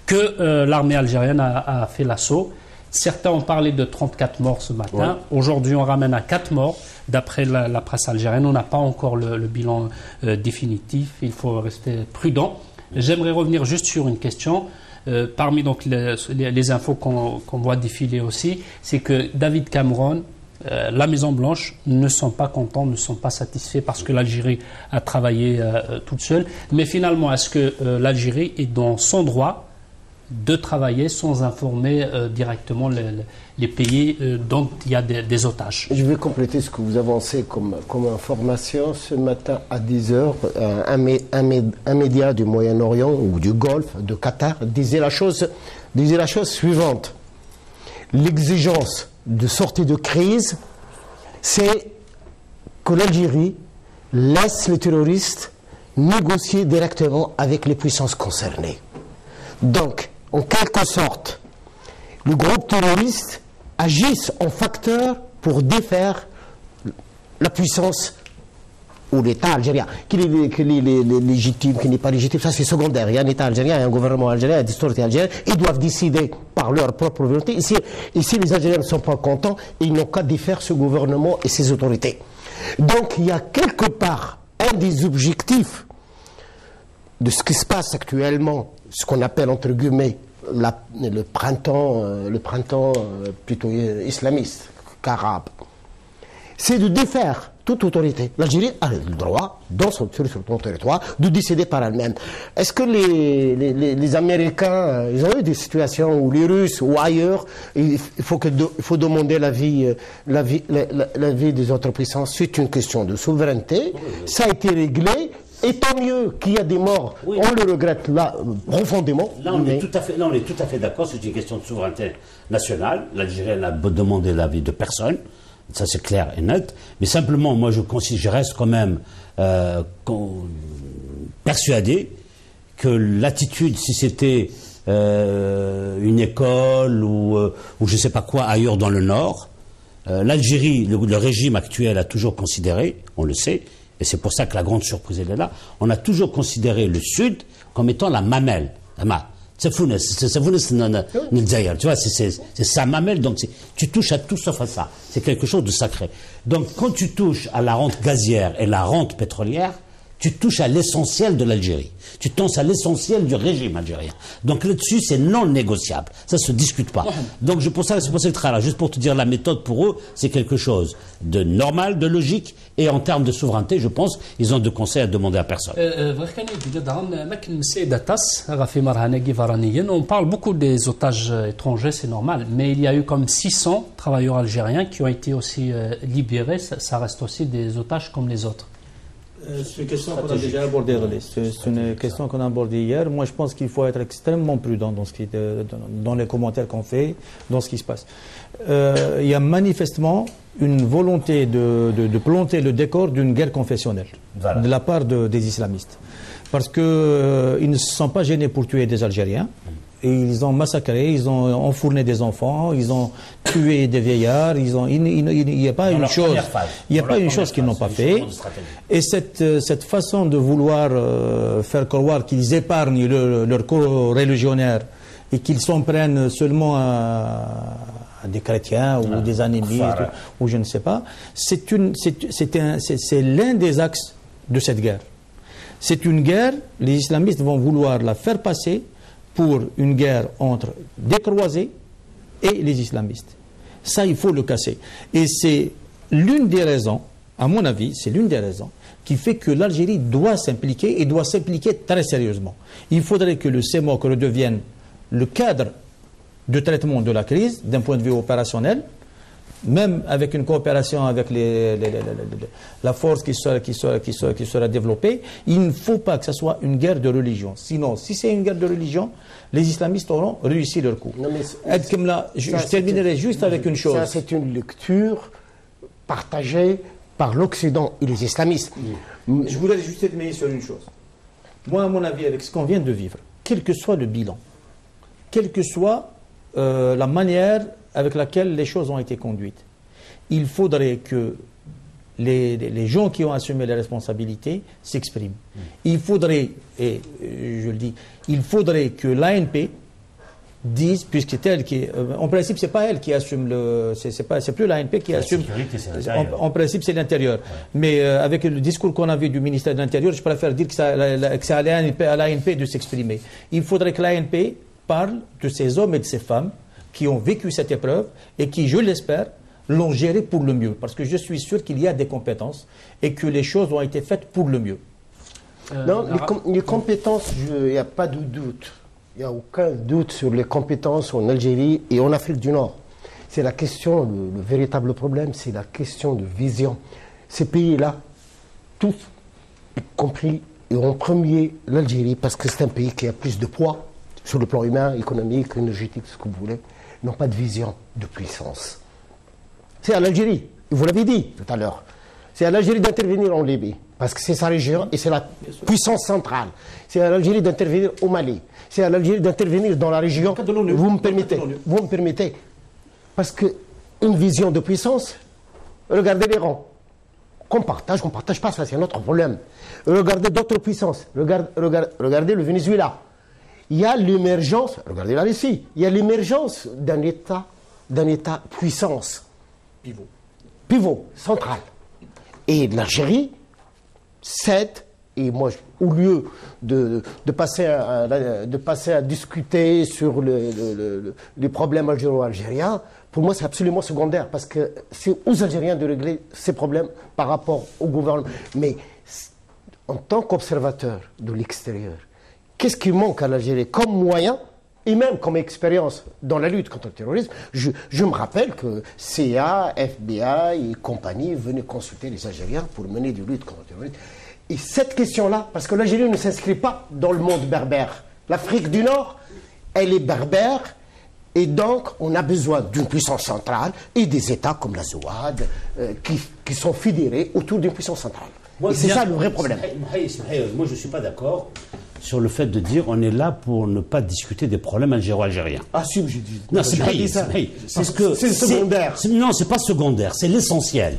que l'armée algérienne a fait l'assaut. Certains ont parlé de 34 morts ce matin. Ouais. Aujourd'hui, on ramène à 4 morts. D'après la presse algérienne, on n'a pas encore le bilan définitif. Il faut rester prudent. J'aimerais revenir juste sur une question. Parmi donc les infos qu'on voit défiler aussi, c'est que David Cameron, la Maison-Blanche ne sont pas contents, ne sont pas satisfaits parce que l'Algérie a travaillé toute seule. Mais finalement, est-ce que l'Algérie est dans son droit de travailler sans informer directement les pays dont il y a des otages? Je vais compléter ce que vous avancez comme information. Ce matin à 10h, un média du Moyen-Orient ou du Golfe, de Qatar, disait la chose suivante. L'exigence de sortie de crise, c'est que l'Algérie laisse les terroristes négocier directement avec les puissances concernées. Donc, en quelque sorte, le groupe terroriste agisse en facteur pour défaire la puissance ou l'État algérien. Qu'il est légitime, qu'il n'est pas légitime, ça c'est secondaire. Il y a un État algérien, il y a un gouvernement algérien, il y a des autorités algériennes. Ils doivent décider par leur propre volonté. Ici, les Algériens ne sont pas contents, ils n'ont qu'à défaire ce gouvernement et ses autorités. Donc il y a quelque part un des objectifs de ce qui se passe actuellement, ce qu'on appelle entre guillemets le printemps plutôt islamiste qu'arabe, c'est de défaire toute autorité. L'Algérie a le droit, sur son territoire, de décider par elle-même. Est-ce que les Américains, ils ont eu des situations où les Russes ou ailleurs, il faut demander l'avis des autres puissances? C'est une question de souveraineté. Ça a été réglé. Et tant mieux qu'il y a des morts, oui. On le regrette là profondément. Là, on est tout à fait d'accord, c'est une question de souveraineté nationale. L'Algérie n'a demandé l'avis de personne, ça c'est clair et net. Mais simplement, moi je reste quand même persuadé que l'attitude, si c'était une école ou je ne sais pas quoi ailleurs dans le Nord, l'Algérie, le régime actuel a toujours considéré, on le sait, et c'est pour ça que la grande surprise elle est là, on a toujours considéré le Sud comme étant la mamelle. Tu vois, c'est sa mamelle, donc tu touches à tout sauf à ça. C'est quelque chose de sacré. Donc quand tu touches à la rente gazière et la rente pétrolière, tu touches à l'essentiel de l'Algérie. Tu touches à l'essentiel du régime algérien. Donc là-dessus, c'est non négociable. Ça ne se discute pas. Donc c'est pour ça que je serai là. Juste pour te dire, la méthode pour eux, c'est quelque chose de normal, de logique. Et en termes de souveraineté, je pense, ils ont de conseils à demander à personne. On parle beaucoup des otages étrangers, c'est normal. Mais il y a eu comme 600 travailleurs algériens qui ont été aussi libérés. Ça reste aussi des otages comme les autres. C'est une question qu'on a déjà abordée, c'est une question qu'on a abordée hier. Moi, je pense qu'il faut être extrêmement prudent dans les commentaires qu'on fait, dans ce qui se passe. Il y a manifestement une volonté de planter le décor d'une guerre confessionnelle de la part des islamistes. Parce qu'ils ne se sont pas gênés pour tuer des Algériens. Et ils ont massacré, ils ont enfourné des enfants, ils ont tué des vieillards, il n'y a pas une chose, qu'ils n'ont pas fait. Et cette façon de vouloir faire croire qu'ils épargnent leurs co-religionnaires et qu'ils s'en prennent seulement à des chrétiens ou des animistes ou je ne sais pas, c'est l'un des axes de cette guerre. C'est une guerre, les islamistes vont vouloir la faire passer pour une guerre entre des croisés et les islamistes. Ça, il faut le casser. Et c'est l'une des raisons, à mon avis, c'est l'une des raisons qui fait que l'Algérie doit s'impliquer et doit s'impliquer très sérieusement. Il faudrait que le CEMOC redevienne le cadre de traitement de la crise d'un point de vue opérationnel, même avec une coopération avec la force qui sera développée. Il ne faut pas que ce soit une guerre de religion. Sinon, si c'est une guerre de religion, les islamistes auront réussi leur coup. Je terminerai juste avec une chose. Ça, c'est une lecture partagée par l'Occident et les islamistes. Je voudrais juste terminer sur une chose. Moi, à mon avis, avec ce qu'on vient de vivre, quel que soit le bilan, quelle que soit la manière avec laquelle les choses ont été conduites, il faudrait que les gens qui ont assumé les responsabilités s'expriment. Il faudrait, et je le dis, il faudrait que l'ANP dise, puisque c'est elle qui, en principe, c'est pas elle qui assume c'est plus l'ANP qui assume. En principe, c'est l'intérieur. Ouais. Mais avec le discours qu'on a vu du ministère de l'Intérieur, je préfère dire que c'est à l'ANP de s'exprimer. Il faudrait que l'ANP parle de ces hommes et de ces femmes qui ont vécu cette épreuve et qui, je l'espère, l'ont gérée pour le mieux. Parce que je suis sûr qu'il y a des compétences et que les choses ont été faites pour le mieux. Non, les compétences, il n'y a pas de doute. Il n'y a aucun doute sur les compétences en Algérie et en Afrique du Nord. C'est la question, le véritable problème, c'est la question de vision. Ces pays-là, tous, y compris et en premier l'Algérie, parce que c'est un pays qui a plus de poids sur le plan humain, économique, énergétique, ce que vous voulez, n'ont pas de vision de puissance. C'est à l'Algérie, vous l'avez dit tout à l'heure, c'est à l'Algérie d'intervenir en Libye, parce que c'est sa région et c'est la puissance centrale. C'est à l'Algérie d'intervenir au Mali. C'est à l'Algérie d'intervenir dans la région. Vous me permettez. Parce qu'une vision de puissance, regardez l'Iran. Qu'on partage pas, ça c'est un autre problème. Regardez d'autres puissances. Regardez le Venezuela. Il y a l'émergence, regardez la Russie, il y a l'émergence d'un État puissance. Pivot, central. Et l'Algérie cède, et moi, au lieu de passer à discuter sur les problèmes algéro-algériens, pour moi c'est absolument secondaire, parce que c'est aux Algériens de régler ces problèmes par rapport au gouvernement. Mais en tant qu'observateur de l'extérieur, qu'est-ce qui manque à l'Algérie comme moyen et même comme expérience dans la lutte contre le terrorisme? Je me rappelle que CIA, FBI et compagnie venaient consulter les Algériens pour mener des luttes contre le terrorisme. Et cette question-là, parce que l'Algérie ne s'inscrit pas dans le monde berbère. L'Afrique du Nord, elle est berbère, et donc on a besoin d'une puissance centrale et des États comme la Zouad qui sont fédérés autour d'une puissance centrale. Et c'est ça le vrai problème. Moi, je ne suis pas d'accord sur le fait de dire on est là pour ne pas discuter des problèmes algéro-algériens. Ah si, j'ai dit. Non, c'est pas ça. Parce que c'est secondaire. Non, c'est pas secondaire, c'est l'essentiel.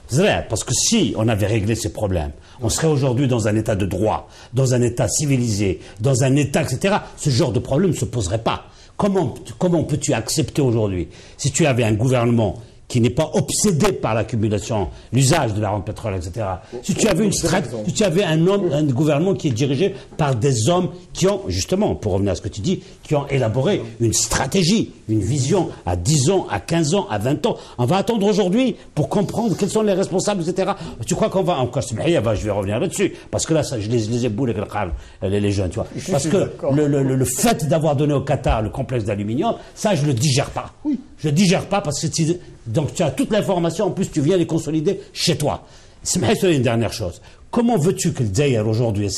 C'est vrai, parce que si on avait réglé ces problèmes, on serait aujourd'hui dans un état de droit, dans un état civilisé, dans un état, etc. Ce genre de problème ne se poserait pas. Comment peux-tu accepter aujourd'hui, si tu avais un gouvernement qui n'est pas obsédé par l'accumulation, l'usage de la rente pétrole, etc. Si tu avais si tu avais un gouvernement qui est dirigé par des hommes qui ont, justement, pour revenir à ce que tu dis, qui ont élaboré une stratégie, une vision à 10 ans, à 15 ans, à 20 ans. On va attendre aujourd'hui pour comprendre quels sont les responsables, etc. Tu crois qu'on va encore se marier? Je vais revenir là-dessus. Parce que là, ça, je les ai boulés les jeunes, tu vois. Parce que le fait d'avoir donné au Qatar le complexe d'aluminium, ça, je le digère pas. Oui. Je ne digère pas parce que donc tu as toute l'information, en plus tu viens les consolider chez toi. C'est une dernière chose. Comment veux-tu que le Dzaïr aujourd'hui,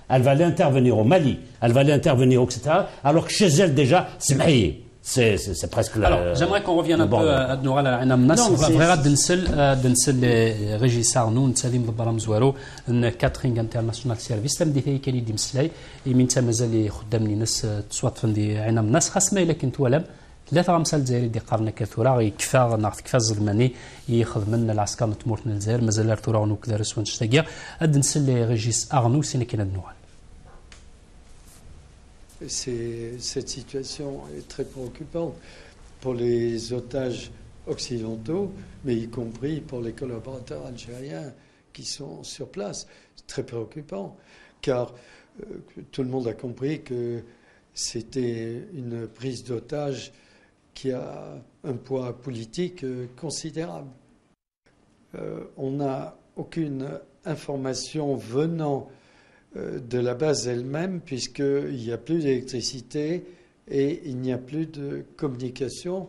elle va aller intervenir au Mali, elle va aller intervenir au etc. alors que chez elle déjà, c'est presque la... Alors, j'aimerais qu'on revienne un peu à Noural Al-Nas. Vraiment, Densel Régis Arnaud, Nsalim Baram Zouaro, un catering international service, tam dit كان يدي مسلاي يمين تمازال خدام ناس تصوات فندي عنام ناس خاص ما الا كنت ولم ثلاثة غمسة الجزائر دي قرن كثورة يكفى ناخذ كفى الزلماني ياخذ من العسكر تمورتنا الجزائر مازال ثورة ونوك دارس ونشتاقيا Densel Régis Arnaud سيني كان Noural. Cette situation est très préoccupante pour les otages occidentaux, mais y compris pour les collaborateurs algériens qui sont sur place. C'est très préoccupant, car tout le monde a compris que c'était une prise d'otage qui a un poids politique considérable. On n'a aucune information venant de la base elle-même, puisqu'il n'y a plus d'électricité et il n'y a plus de communication,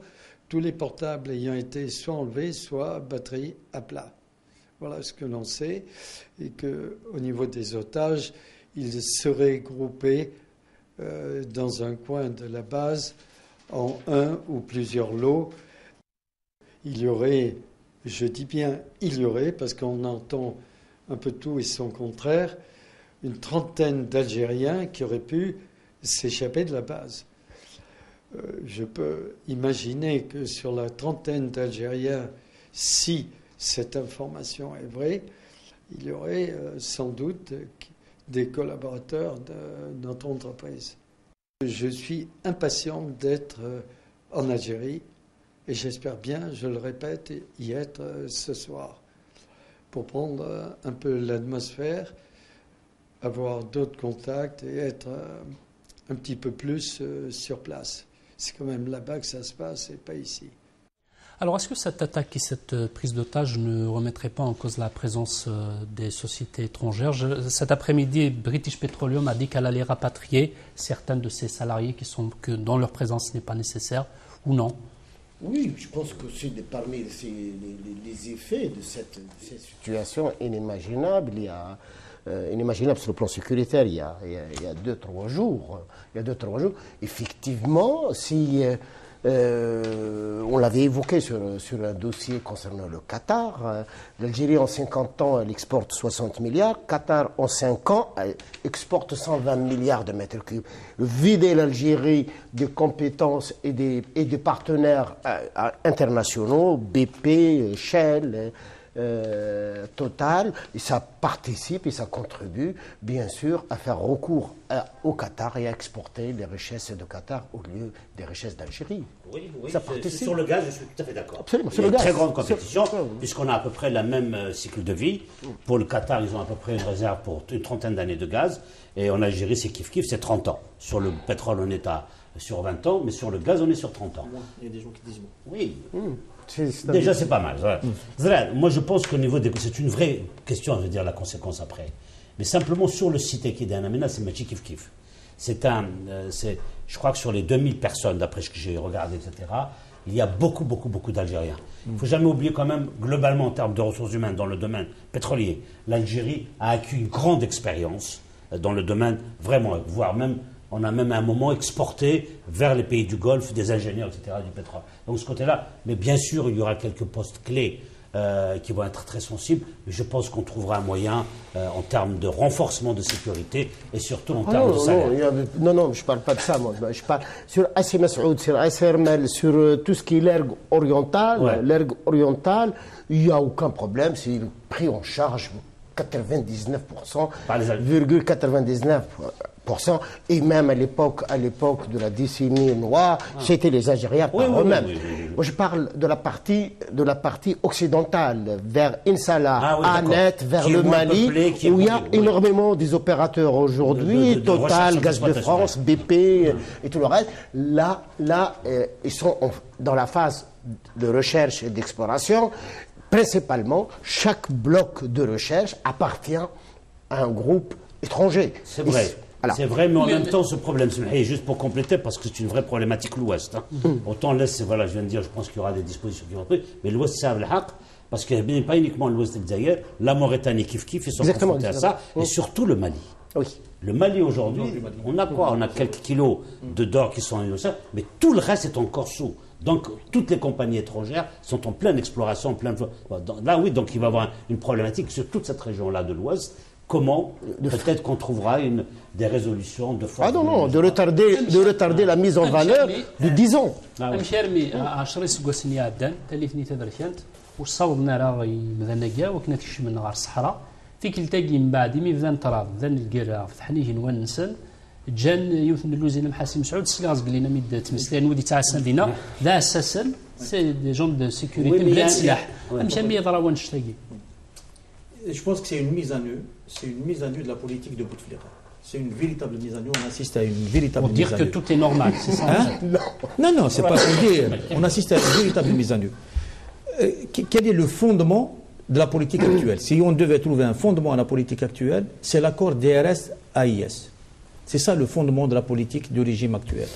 tous les portables ayant été soit enlevés, soit batterie à plat. Voilà ce que l'on sait, et qu'au niveau des otages, ils seraient groupés dans un coin de la base en un ou plusieurs lots. Il y aurait, je dis bien il y aurait, parce qu'on entend un peu tout et son contraire, une trentaine d'Algériens qui auraient pu s'échapper de la base. Je peux imaginer que sur la trentaine d'Algériens, si cette information est vraie, il y aurait sans doute des collaborateurs de notre entreprise. Je suis impatient d'être en Algérie et j'espère bien, je le répète, y être ce soir pour prendre un peu l'atmosphère, avoir d'autres contacts et être un petit peu plus sur place. C'est quand même là-bas que ça se passe et pas ici. Alors, est-ce que cette attaque et cette prise d'otage ne remettrait pas en cause la présence des sociétés étrangères? Cet après-midi, British Petroleum a dit qu'elle allait rapatrier certains de ses salariés dont leur présence n'est pas nécessaire, ou non? Oui, je pense que c'est parmi les effets de cette situation inimaginable. Inimaginable sur le plan sécuritaire, il y a 2-3 jours. Effectivement, si on l'avait évoqué sur un dossier concernant le Qatar, l'Algérie en 50 ans, elle exporte 60 milliards, Qatar en 5 ans, elle exporte 120 milliards de mètres cubes. Vider l'Algérie de compétences et des partenaires internationaux, BP, Shell, Total, et ça participe et ça contribue bien sûr à faire recours au Qatar et à exporter les richesses de Qatar au lieu des richesses d'Algérie. Oui, ça participe. Sur le gaz, je suis tout à fait d'accord. Absolument. Il y a une très grande compétition, puisqu'on a à peu près le même cycle de vie. Pour le Qatar, ils ont à peu près une réserve pour une trentaine d'années de gaz, et en Algérie, c'est kiff-kiff, c'est 30 ans. Sur le pétrole, on est sur 20 ans, mais sur le gaz, on est sur 30 ans. Il y a des gens qui disent bon. Oui. Déjà, c'est pas mal. Ouais. Moi, je pense qu'au niveau c'est une vraie question, je veux dire, la conséquence après. Mais simplement, sur le site qui est d'un aménage, c'est Machi Kif Kif. Je crois que sur les 2000 personnes, d'après ce que j'ai regardé, etc., il y a beaucoup d'Algériens. Il ne faut jamais oublier quand même, globalement, en termes de ressources humaines dans le domaine pétrolier, l'Algérie a acquis une grande expérience dans le domaine, vraiment, voire même, on a même à un moment exporté vers les pays du Golfe des ingénieurs, etc., du pétrole. Donc ce côté-là, mais bien sûr, il y aura quelques postes clés qui vont être très sensibles, mais je pense qu'on trouvera un moyen en termes de renforcement de sécurité et surtout en termes de salaire. Non, je ne parle pas de ça, moi. Je parle sur Assi Massoud, sur ASRML, sur tout ce qui est l'ergue orientale. Ouais. L'ergue orientale, il n'y a aucun problème, c'est pris en charge 99%, Et même à l'époque de la décennie noire, c'était les Algériens par eux-mêmes. Moi, je parle de la partie occidentale, vers Insala, Anet, vers le Mali, où il y a énormément des opérateurs aujourd'hui, Total, Gaz de France, BP et tout le reste. Là, ils sont dans la phase de recherche et d'exploration. Principalement, chaque bloc de recherche appartient à un groupe étranger. C'est vrai. C'est vrai, mais en même temps, ce problème, juste pour compléter, parce que c'est une vraie problématique, l'Ouest. Hein. Autant l'Est, voilà, je viens de dire, je pense qu'il y aura des dispositions qui vont être prises, mais l'Ouest, c'est le haq, parce qu'il n'y a pas uniquement l'Ouest d'Algérie, la Mauritanie, ils sont confrontés à ça, et surtout le Mali. Oui. Le Mali, aujourd'hui, on a quoi? On a quelques kilos d'or qui sont innocents, mais tout le reste est encore sous. Donc, toutes les compagnies étrangères sont en pleine exploration, là, oui, donc il va y avoir une problématique sur toute cette région-là de l'Ouest. Comment peut-être qu'on trouvera des résolutions de force. Ah non, de retarder la mise en valeur de 10 ans. مشارمي 10 سكواسن يعدان ثالثني تدركانت وصاوبنا راه مثلا كاع وكنا تكشمنا غير الصحراء في كلتاكي من بعد مي بدان تراب بدان الكرا فتحني جنوان نسن جان يوث نلوزينا محاسن مسعود سلاغ قلينا ميد تمسلان ودي تاع سندينا ذا اساسا سي دي جون دو سيكوريتي بلاد سلاح مشامي يضراو نشتاقي. Je pense que c'est une mise à nu de la politique de Bouteflika. C'est une véritable mise à nu. On assiste à une véritable mise à nu. Pour dire que tout est normal, c'est ça? Non, c'est pas pour dire. On assiste à une véritable mise à nu. Quel est le fondement de la politique actuelle? Si on devait trouver un fondement à la politique actuelle, c'est l'accord DRS-AIS. C'est ça le fondement de la politique du régime actuel.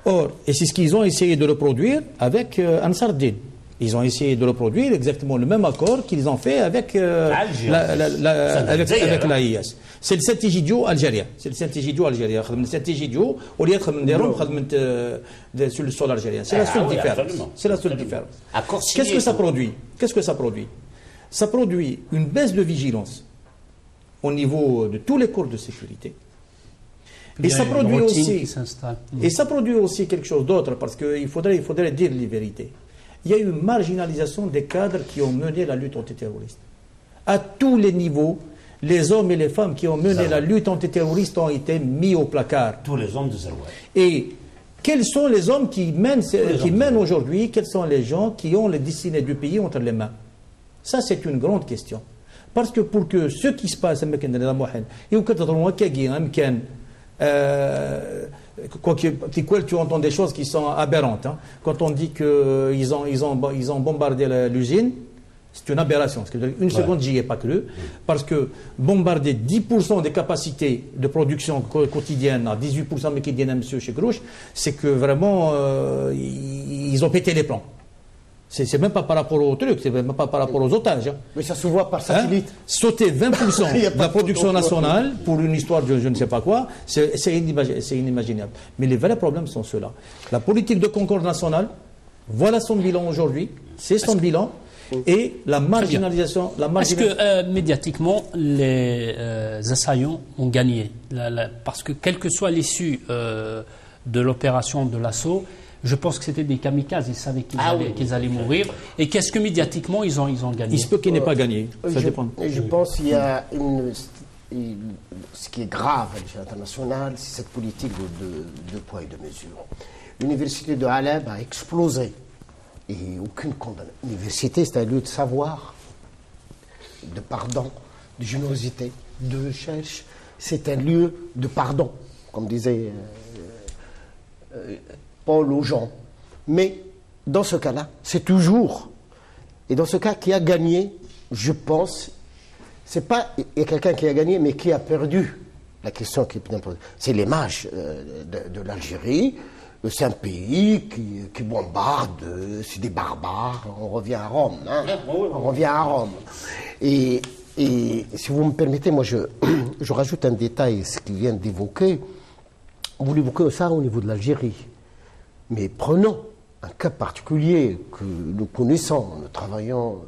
Or, et c'est ce qu'ils ont essayé de reproduire avec Ansar Din. Ils ont essayé de reproduire exactement le même accord qu'ils ont fait avec l'AIS. C'est le Saint-Egidio algérien. C'est le Saint-Egidio algérien. Le Saint-Egidio, au lieu de sur le sol algérien. C'est la seule différence. C'est la seule différence. Qu'est-ce que ça produit? Ça produit une baisse de vigilance au niveau de tous les corps de sécurité. Et ça produit aussi quelque chose d'autre, parce qu'il faudrait dire les vérités. Il y a eu une marginalisation des cadres qui ont mené la lutte antiterroriste. À tous les niveaux, les hommes et les femmes qui ont mené la lutte antiterroriste ont été mis au placard. Tous les hommes de Zarouat. Et quels sont les hommes qui mènent aujourd'hui? Quels sont les gens qui ont les destinées du pays entre les mains? Ça, c'est une grande question. Parce que pour que ce qui se passe, tu entends des choses qui sont aberrantes. Hein. Quand on dit qu'ils ont bombardé l'usine, c'est une aberration. Une seconde, j'y ai pas cru. Parce que bombarder 10% des capacités de production quotidienne à 18%, mais qui dit M. Chekrouch, c'est que vraiment, ils ont pété les plombs. C'est même pas par rapport au truc, c'est même pas par rapport aux otages. Hein. Mais ça se voit par satellite. Hein? Sauter 20% de la production nationale pour une histoire de je ne sais pas quoi, c'est inimaginable. Mais les vrais problèmes sont ceux-là. La politique de concorde nationale, voilà son bilan aujourd'hui, c'est son bilan. Et la marginalisation. Est-ce que médiatiquement, les assaillants ont gagné? Parce que quelle que soit l'issue de l'opération de l'assaut, je pense que c'était des kamikazes, ils savaient qu'ils allaient mourir. Et qu'est-ce que médiatiquement ils ont gagné? Il se peut qu'ils n'aient pas gagné. Ça dépend. Je pense qu'il y a ce qui est grave à l'échelle internationale, c'est cette politique de poids et de mesure. L'université de Alep a explosé. Et aucune condamnation. L'université, c'est un lieu de savoir, de pardon, de générosité, de recherche. C'est un lieu de pardon, comme disait Paul aux gens. Mais dans ce cas-là, c'est toujours, et dans ce cas, qui a gagné, je pense, c'est pas il y a quelqu'un qui a gagné, mais qui a perdu. La question qui est bien posée, c'est l'image de l'Algérie. C'est un pays qui bombarde, c'est des barbares. On revient à Rome. Hein. On revient à Rome. Et si vous me permettez, moi je rajoute un détail, ce qu'il vient d'évoquer. Vous l'évoquez ça au niveau de l'Algérie. Mais prenons un cas particulier que nous connaissons, nous travaillons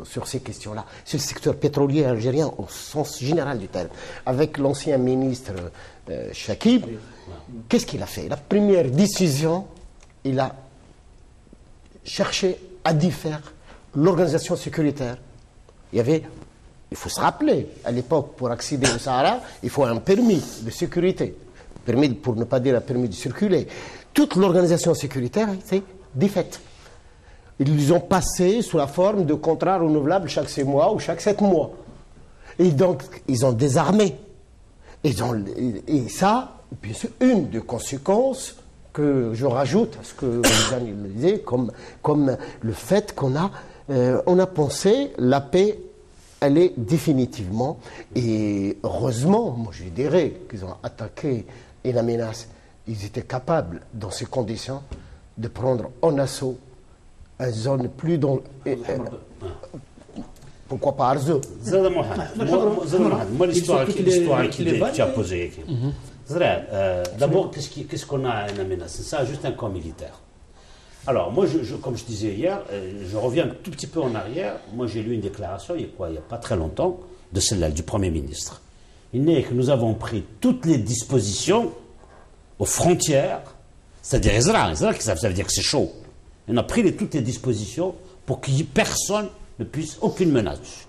sur ces questions-là. C'est le secteur pétrolier algérien au sens général du terme. Avec l'ancien ministre Chakib, qu'est-ce qu'il a fait? La première décision, il a cherché à défaire l'organisation sécuritaire. Il y avait Il faut se rappeler, à l'époque, pour accéder au Sahara, il faut un permis de sécurité. Permis, pour ne pas dire un permis de circuler. Toute l'organisation sécuritaire a été défaite. Ils ont passé sous la forme de contrats renouvelables chaque 6 mois ou chaque 7 mois. Et donc, ils ont désarmé. Et ça, bien sûr, une des conséquences que je rajoute à ce que vous disiez, comme le fait qu'on a pensé la paix, elle est définitivement. Et heureusement, moi je dirais qu'ils ont attaqué une menace. Ils étaient capables, dans ces conditions, de prendre en assaut une zone plus dans. Pourquoi pas Arzo? Moi, l'histoire que tu as posée. D'abord, qu'est-ce qu'on a à une menace? C'est ça, juste un camp militaire. Alors, moi, comme je disais hier, je reviens un tout petit peu en arrière. Moi, j'ai lu une déclaration, il n'y a pas très longtemps, de celle-là, du Premier ministre. Il n'est que nous avons pris toutes les dispositions aux frontières, c'est-à-dire Israël, ça veut dire que c'est chaud. On a pris toutes les dispositions pour que personne ne puisse, aucune menace.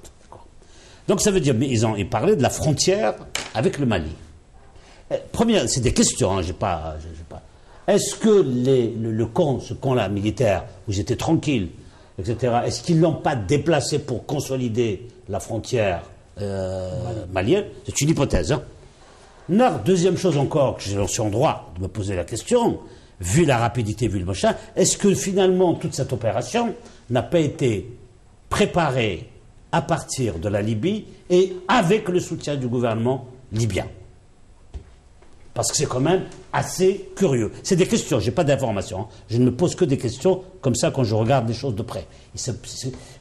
Donc ça veut dire, mais ils parlaient de la frontière avec le Mali. Première, c'est des questions, hein, j'ai pas. Est-ce que ce camp-là militaire, où ils étaient tranquilles, etc., est-ce qu'ils ne l'ont pas déplacé pour consolider la frontière malienne? C'est une hypothèse. Hein. Deuxième chose encore, que je suis en droit de me poser la question, vu la rapidité, vu le machin, est-ce que finalement toute cette opération n'a pas été préparée à partir de la Libye et avec le soutien du gouvernement libyen? Parce que c'est quand même assez curieux. C'est des questions, je n'ai pas d'informations. Hein. Je ne me pose que des questions comme ça quand je regarde les choses de près. Il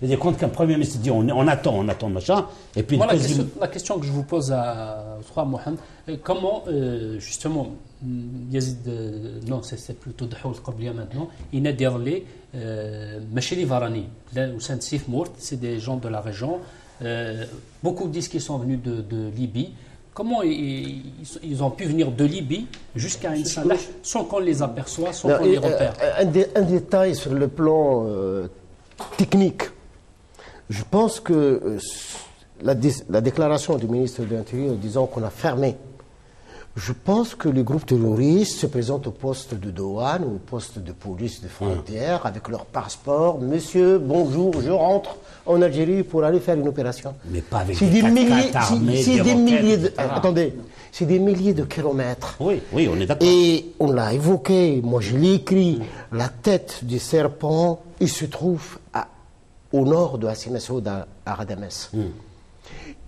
y a des comptes qu'un Premier ministre dit on attend, machin. Et puis voilà la question que je vous pose à toi, Mohamed. Comment, justement, Yazid, non, c'est plutôt Dahoul Qablia maintenant, il a dit Macheli Varani, ou Saint-Sif Mourt, c'est des gens de la région. Beaucoup disent qu'ils sont venus de Libye. Comment ils ont pu venir de Libye jusqu'à Insalah sans qu'on les aperçoive, sans qu'on les repère? Un détail sur le plan technique. Je pense que la déclaration du ministre de l'Intérieur disant qu'on a fermé, je pense que les groupes terroristes se présentent au poste de douane ou au poste de police de frontière avec leur passeport. Monsieur, bonjour, je rentre en Algérie pour aller faire une opération. Mais pas avec des milliers, attendez, c'est des milliers de kilomètres. Oui, on est d'accord. Et on l'a évoqué, moi je l'ai écrit, la tête du serpent, il se trouve au nord de Hassi Massoud à Radamès.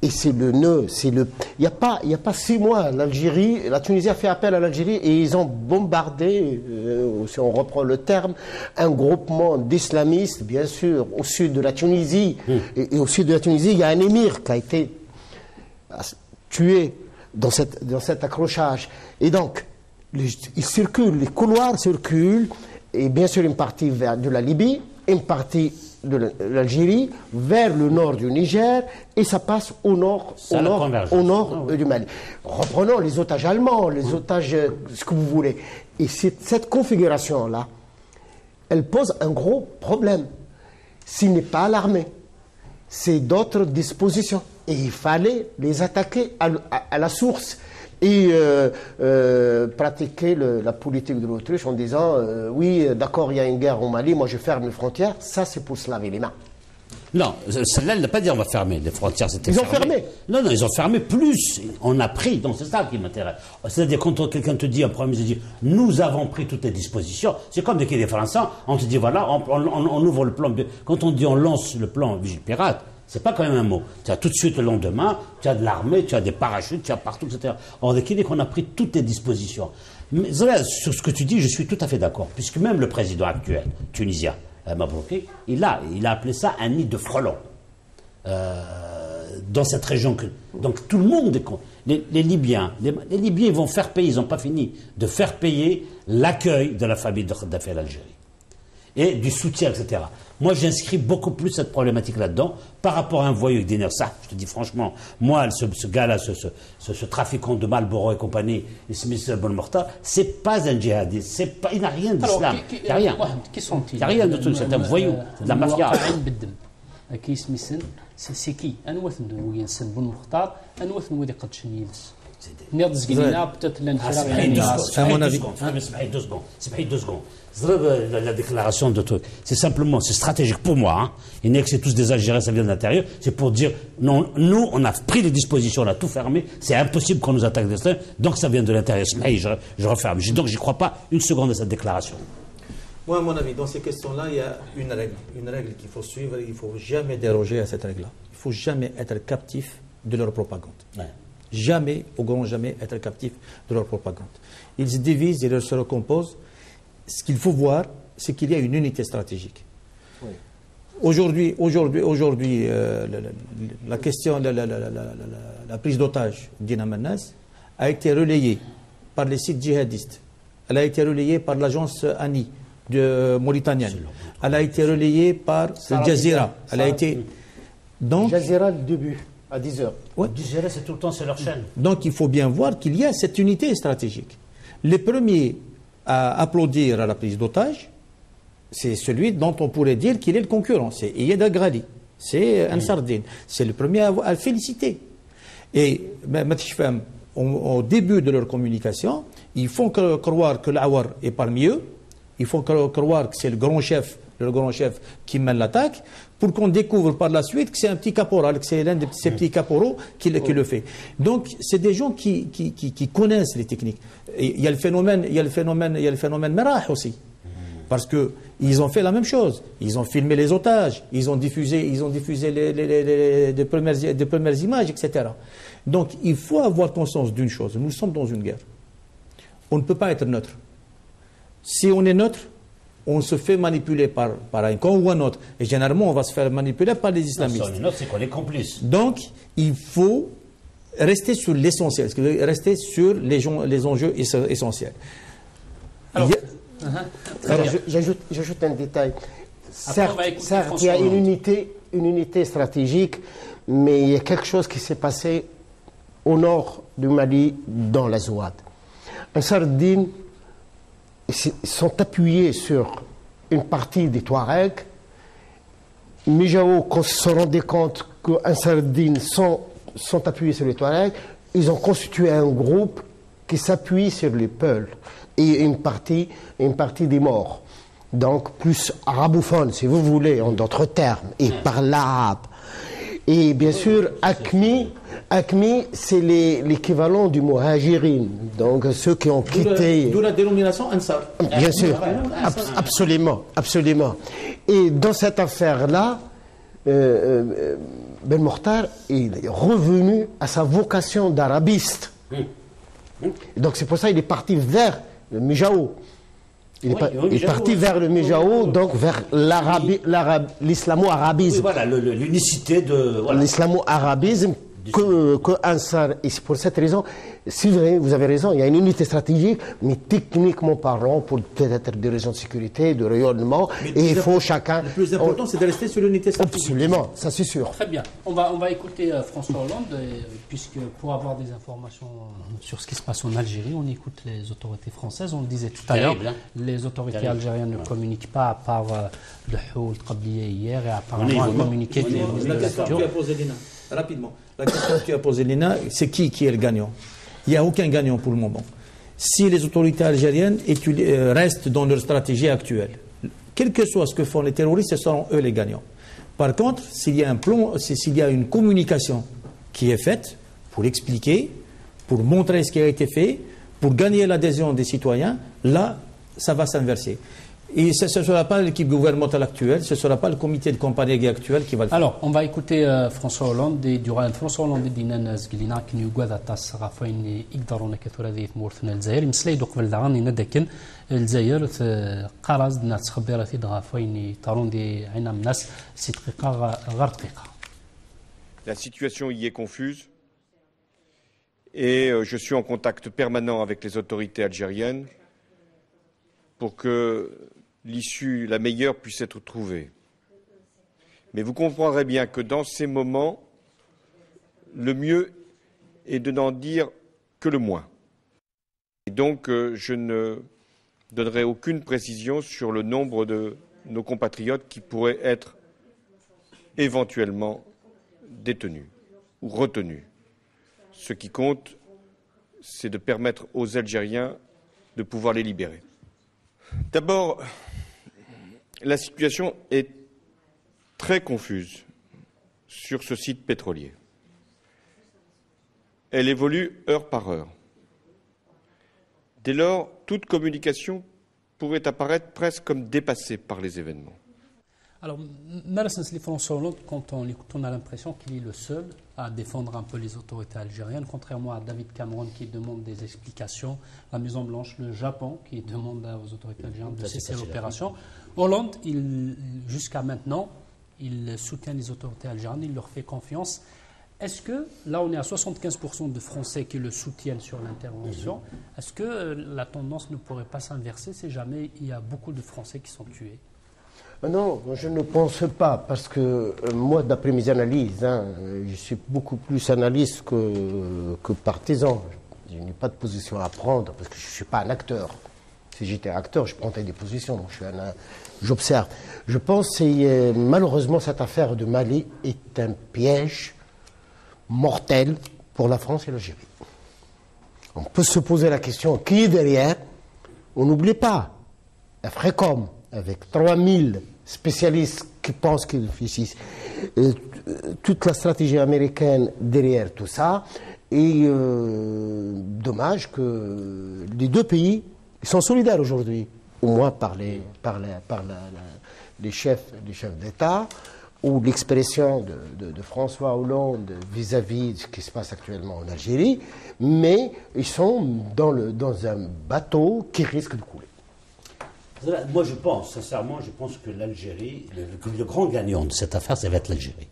Et c'est le nœud, il n'y a pas 6 mois, la Tunisie a fait appel à l'Algérie et ils ont bombardé, si on reprend le terme, un groupement d'islamistes, bien sûr, au sud de la Tunisie. Et au sud de la Tunisie, il y a un émir qui a été tué dans cet accrochage. Et donc, ils circulent, les couloirs circulent, et bien sûr une partie de la Libye, une partie de l'Algérie vers le nord du Niger et ça passe au nord du Mali. Reprenons les otages allemands, les otages, ce que vous voulez. Et cette configuration-là, elle pose un gros problème. Ce n'est pas l'armée, c'est d'autres dispositions. Et il fallait les attaquer à la source. Et pratiquer la politique de l'Autriche en disant oui, d'accord, il y a une guerre au Mali, moi je ferme les frontières, ça c'est pour se laver les mains. Non, celle-là, elle n'a pas dit on va fermer les frontières. Ils ont fermé. Non, ils ont fermé plus. On a pris, donc c'est ça qui m'intéresse. C'est-à-dire quand quelqu'un te dit, un Premier ministre dit nous avons pris toutes les dispositions, c'est comme des Français, on te dit voilà, on ouvre le plan. Quand on dit on lance le plan Vigipirate, c'est pas quand même un mot. Tu as tout de suite le lendemain, tu as de l'armée, tu as des parachutes, tu as partout, etc. On a dit qu'on a pris toutes les dispositions. Mais sur ce que tu dis, je suis tout à fait d'accord, puisque même le président actuel, tunisien, Mabrouki, il a appelé ça un nid de frelons. Dans cette région. Donc tout le monde est con. Les Libyens, les Libyens vont faire payer, ils n'ont pas fini de faire payer l'accueil de la famille de Kadhafi à l'Algérie. Et du soutien, etc. Moi, j'inscris beaucoup plus cette problématique là-dedans par rapport à un voyou d'Iner. Ça, je te dis franchement, moi, ce gars-là, ce trafiquant de Marlboro et compagnie, Smith Bonmorta, c'est pas un djihadiste, il n'a rien d'islam. Il n'y a rien. Qui sont-ils? Il n'y a rien de tout, c'est un voyou, c'est de la mafia. كيس ميسن سيكي انوث وينسن بن مختار انوث ودي قد شنيلس نيض زقينا بتات C'est 2 secondes. La déclaration de truc, c'est simplement, c'est stratégique pour moi. Hein. Il n'est que c'est tous des Algériens, ça vient de l'intérieur. C'est pour dire, non, nous, on a pris les dispositions, on a tout fermé. C'est impossible qu'on nous attaque de l'extérieur. Donc ça vient de l'intérieur. Je referme. Donc j'y crois pas une seconde à cette déclaration. Moi, à mon avis, dans ces questions-là, il y a une règle qu'il faut suivre. Il ne faut jamais déroger à cette règle-là. Il ne faut jamais être captif de leur propagande. Ouais. Jamais, au grand jamais, être captif de leur propagande. Ils se divisent, ils se recomposent. Ce qu'il faut voir, c'est qu'il y a une unité stratégique. Oui. Aujourd'hui, la question, la prise d'otage d'In Amenas a été relayée par les sites djihadistes. Elle a été relayée par l'agence ANI mauritanienne. Elle a été relayée par Al Jazeera. Elle a été. Donc, Jazeera, le début, à 10h. Ouais. Jazeera, c'est tout le temps, c'est leur chaîne. Donc, il faut bien voir qu'il y a cette unité stratégique. Les premiers à applaudir à la prise d'otage, c'est celui dont on pourrait dire qu'il est le concurrent. C'est Iyad Agrali, c'est Ansar Dine. C'est le premier à le féliciter. Et au début de leur communication, ils font croire que l'Awar est parmi eux. Ils font croire que c'est le grand chef qui mène l'attaque, pour qu'on découvre par la suite que c'est un petit caporal, que c'est l'un de ces petits caporaux qui le fait. Donc, c'est des gens qui connaissent les techniques. Et il y a le phénomène Merah aussi. Parce qu'ils ont fait la même chose. Ils ont filmé les otages, ils ont diffusé les premières images, etc. Donc, il faut avoir conscience d'une chose. Nous sommes dans une guerre. On ne peut pas être neutre. Si on est neutre, on se fait manipuler par un camp ou un autre. Et généralement, on va se faire manipuler par les islamistes. Non, si on est neutre, c'est qu'on est complice. Donc, il faut rester sur l'essentiel, rester sur les enjeux essentiels. Alors, j'ajoute un détail. Certes, il y a une unité stratégique, mais il y a quelque chose qui s'est passé au nord du Mali, dans la Zouad. Ansar Dine sont appuyés sur une partie des Touaregs. Mijao, quand ils se rendaient compte qu'Ansar Dine sont appuyés sur les Touaregs, ils ont constitué un groupe qui s'appuie sur les Peuls et une partie des morts. Donc plus arabophone, si vous voulez, en d'autres termes, et par l'arabe. Et bien sûr, Akmi, c'est l'équivalent du Muhajirin, donc ceux qui ont quitté. D'où la dénomination Ansar. Bien sûr, absolument. Et dans cette affaire-là, Ben Mokhtar est revenu à sa vocation d'arabiste. Donc c'est pour ça qu'il est parti vers le Mijao. Il est parti vers le Mijao, donc vers l'islamo-arabisme. Oui, voilà, l'unicité de... Voilà. L'islamo-arabisme que Ansar. Et c'est pour cette raison, si vous avez raison, il y a une unité stratégique, mais techniquement parlant, pour peut-être des raisons de sécurité, de rayonnement, et il faut chacun... Le plus important, c'est de rester sur l'unité stratégique. Absolument, ça c'est sûr. Très bien. On va écouter François Hollande, puisque pour avoir des informations sur ce qui se passe en Algérie, on écoute les autorités françaises. On le disait tout à l'heure, les autorités algériennes ne communiquent pas, à part le Houl Qabliya hier, et apparemment un communiqué du ministre de la Culture. Rapidement. La question que tu as posée, Lina, c'est qui est le gagnant? Il n'y a aucun gagnant pour le moment. Si les autorités algériennes restent dans leur stratégie actuelle, quel que soit ce que font les terroristes, ce seront eux les gagnants. Par contre, s'il y a un plan, s'il y a une communication qui est faite pour expliquer, pour montrer ce qui a été fait, pour gagner l'adhésion des citoyens, là, ça va s'inverser. Et ce ne sera pas l'équipe gouvernementale actuelle, ce ne sera pas le comité de campagne actuel qui va le faire. Alors, on va écouter François Hollande. François Hollande دينا ناس قلنا كن يقعد تاس غافين يقدرون كثر هذه مورثنا الجزائر مسلا يدق بالدعان ندكن الجزائر قرز ناس خبيرة في غافين ترون دي عنا الناس دقيقة غير دقيقة. La situation y est confuse et je suis en contact permanent avec les autorités algériennes pour que l'issue la meilleure puisse être trouvée. Mais vous comprendrez bien que dans ces moments, le mieux est de n'en dire que le moins. Et donc, je ne donnerai aucune précision sur le nombre de nos compatriotes qui pourraient être éventuellement détenus ou retenus. Ce qui compte, c'est de permettre aux Algériens de pouvoir les libérer. D'abord, la situation est très confuse sur ce site pétrolier. Elle évolue heure par heure. Dès lors, toute communication pourrait apparaître presque comme dépassée par les événements. Alors, François Hollande, quand on l'écoute, on a l'impression qu'il est le seul à défendre un peu les autorités algériennes, contrairement à David Cameron qui demande des explications, la Maison-Blanche, le Japon qui demande aux autorités algériennes de cesser l'opération. Hollande, jusqu'à maintenant, il soutient les autorités algériennes, il leur fait confiance. Est-ce que, là on est à 75% de Français qui le soutiennent sur l'intervention, est-ce que la tendance ne pourrait pas s'inverser si jamais il y a beaucoup de Français qui sont tués? Non, je ne pense pas, parce que moi, d'après mes analyses, je suis beaucoup plus analyste que partisan. Je n'ai pas de position à prendre, parce que je ne suis pas un acteur. Si j'étais acteur, je prendrais des positions, donc j'observe. Je pense que malheureusement, cette affaire de Mali est un piège mortel pour la France et l'Algérie. On peut se poser la question, qui est derrière? On n'oublie pas, la FRECOM, avec 3000 spécialistes qui pensent qu'ils réfléchissent, toute la stratégie américaine derrière tout ça, et dommage que les deux pays sont solidaires aujourd'hui, au moins par les chefs d'État, ou l'expression de François Hollande vis-à-vis de ce qui se passe actuellement en Algérie, mais ils sont dans un bateau qui risque de couler. Moi, sincèrement, je pense que l'Algérie, le grand gagnant de cette affaire, ça va être l'Algérie.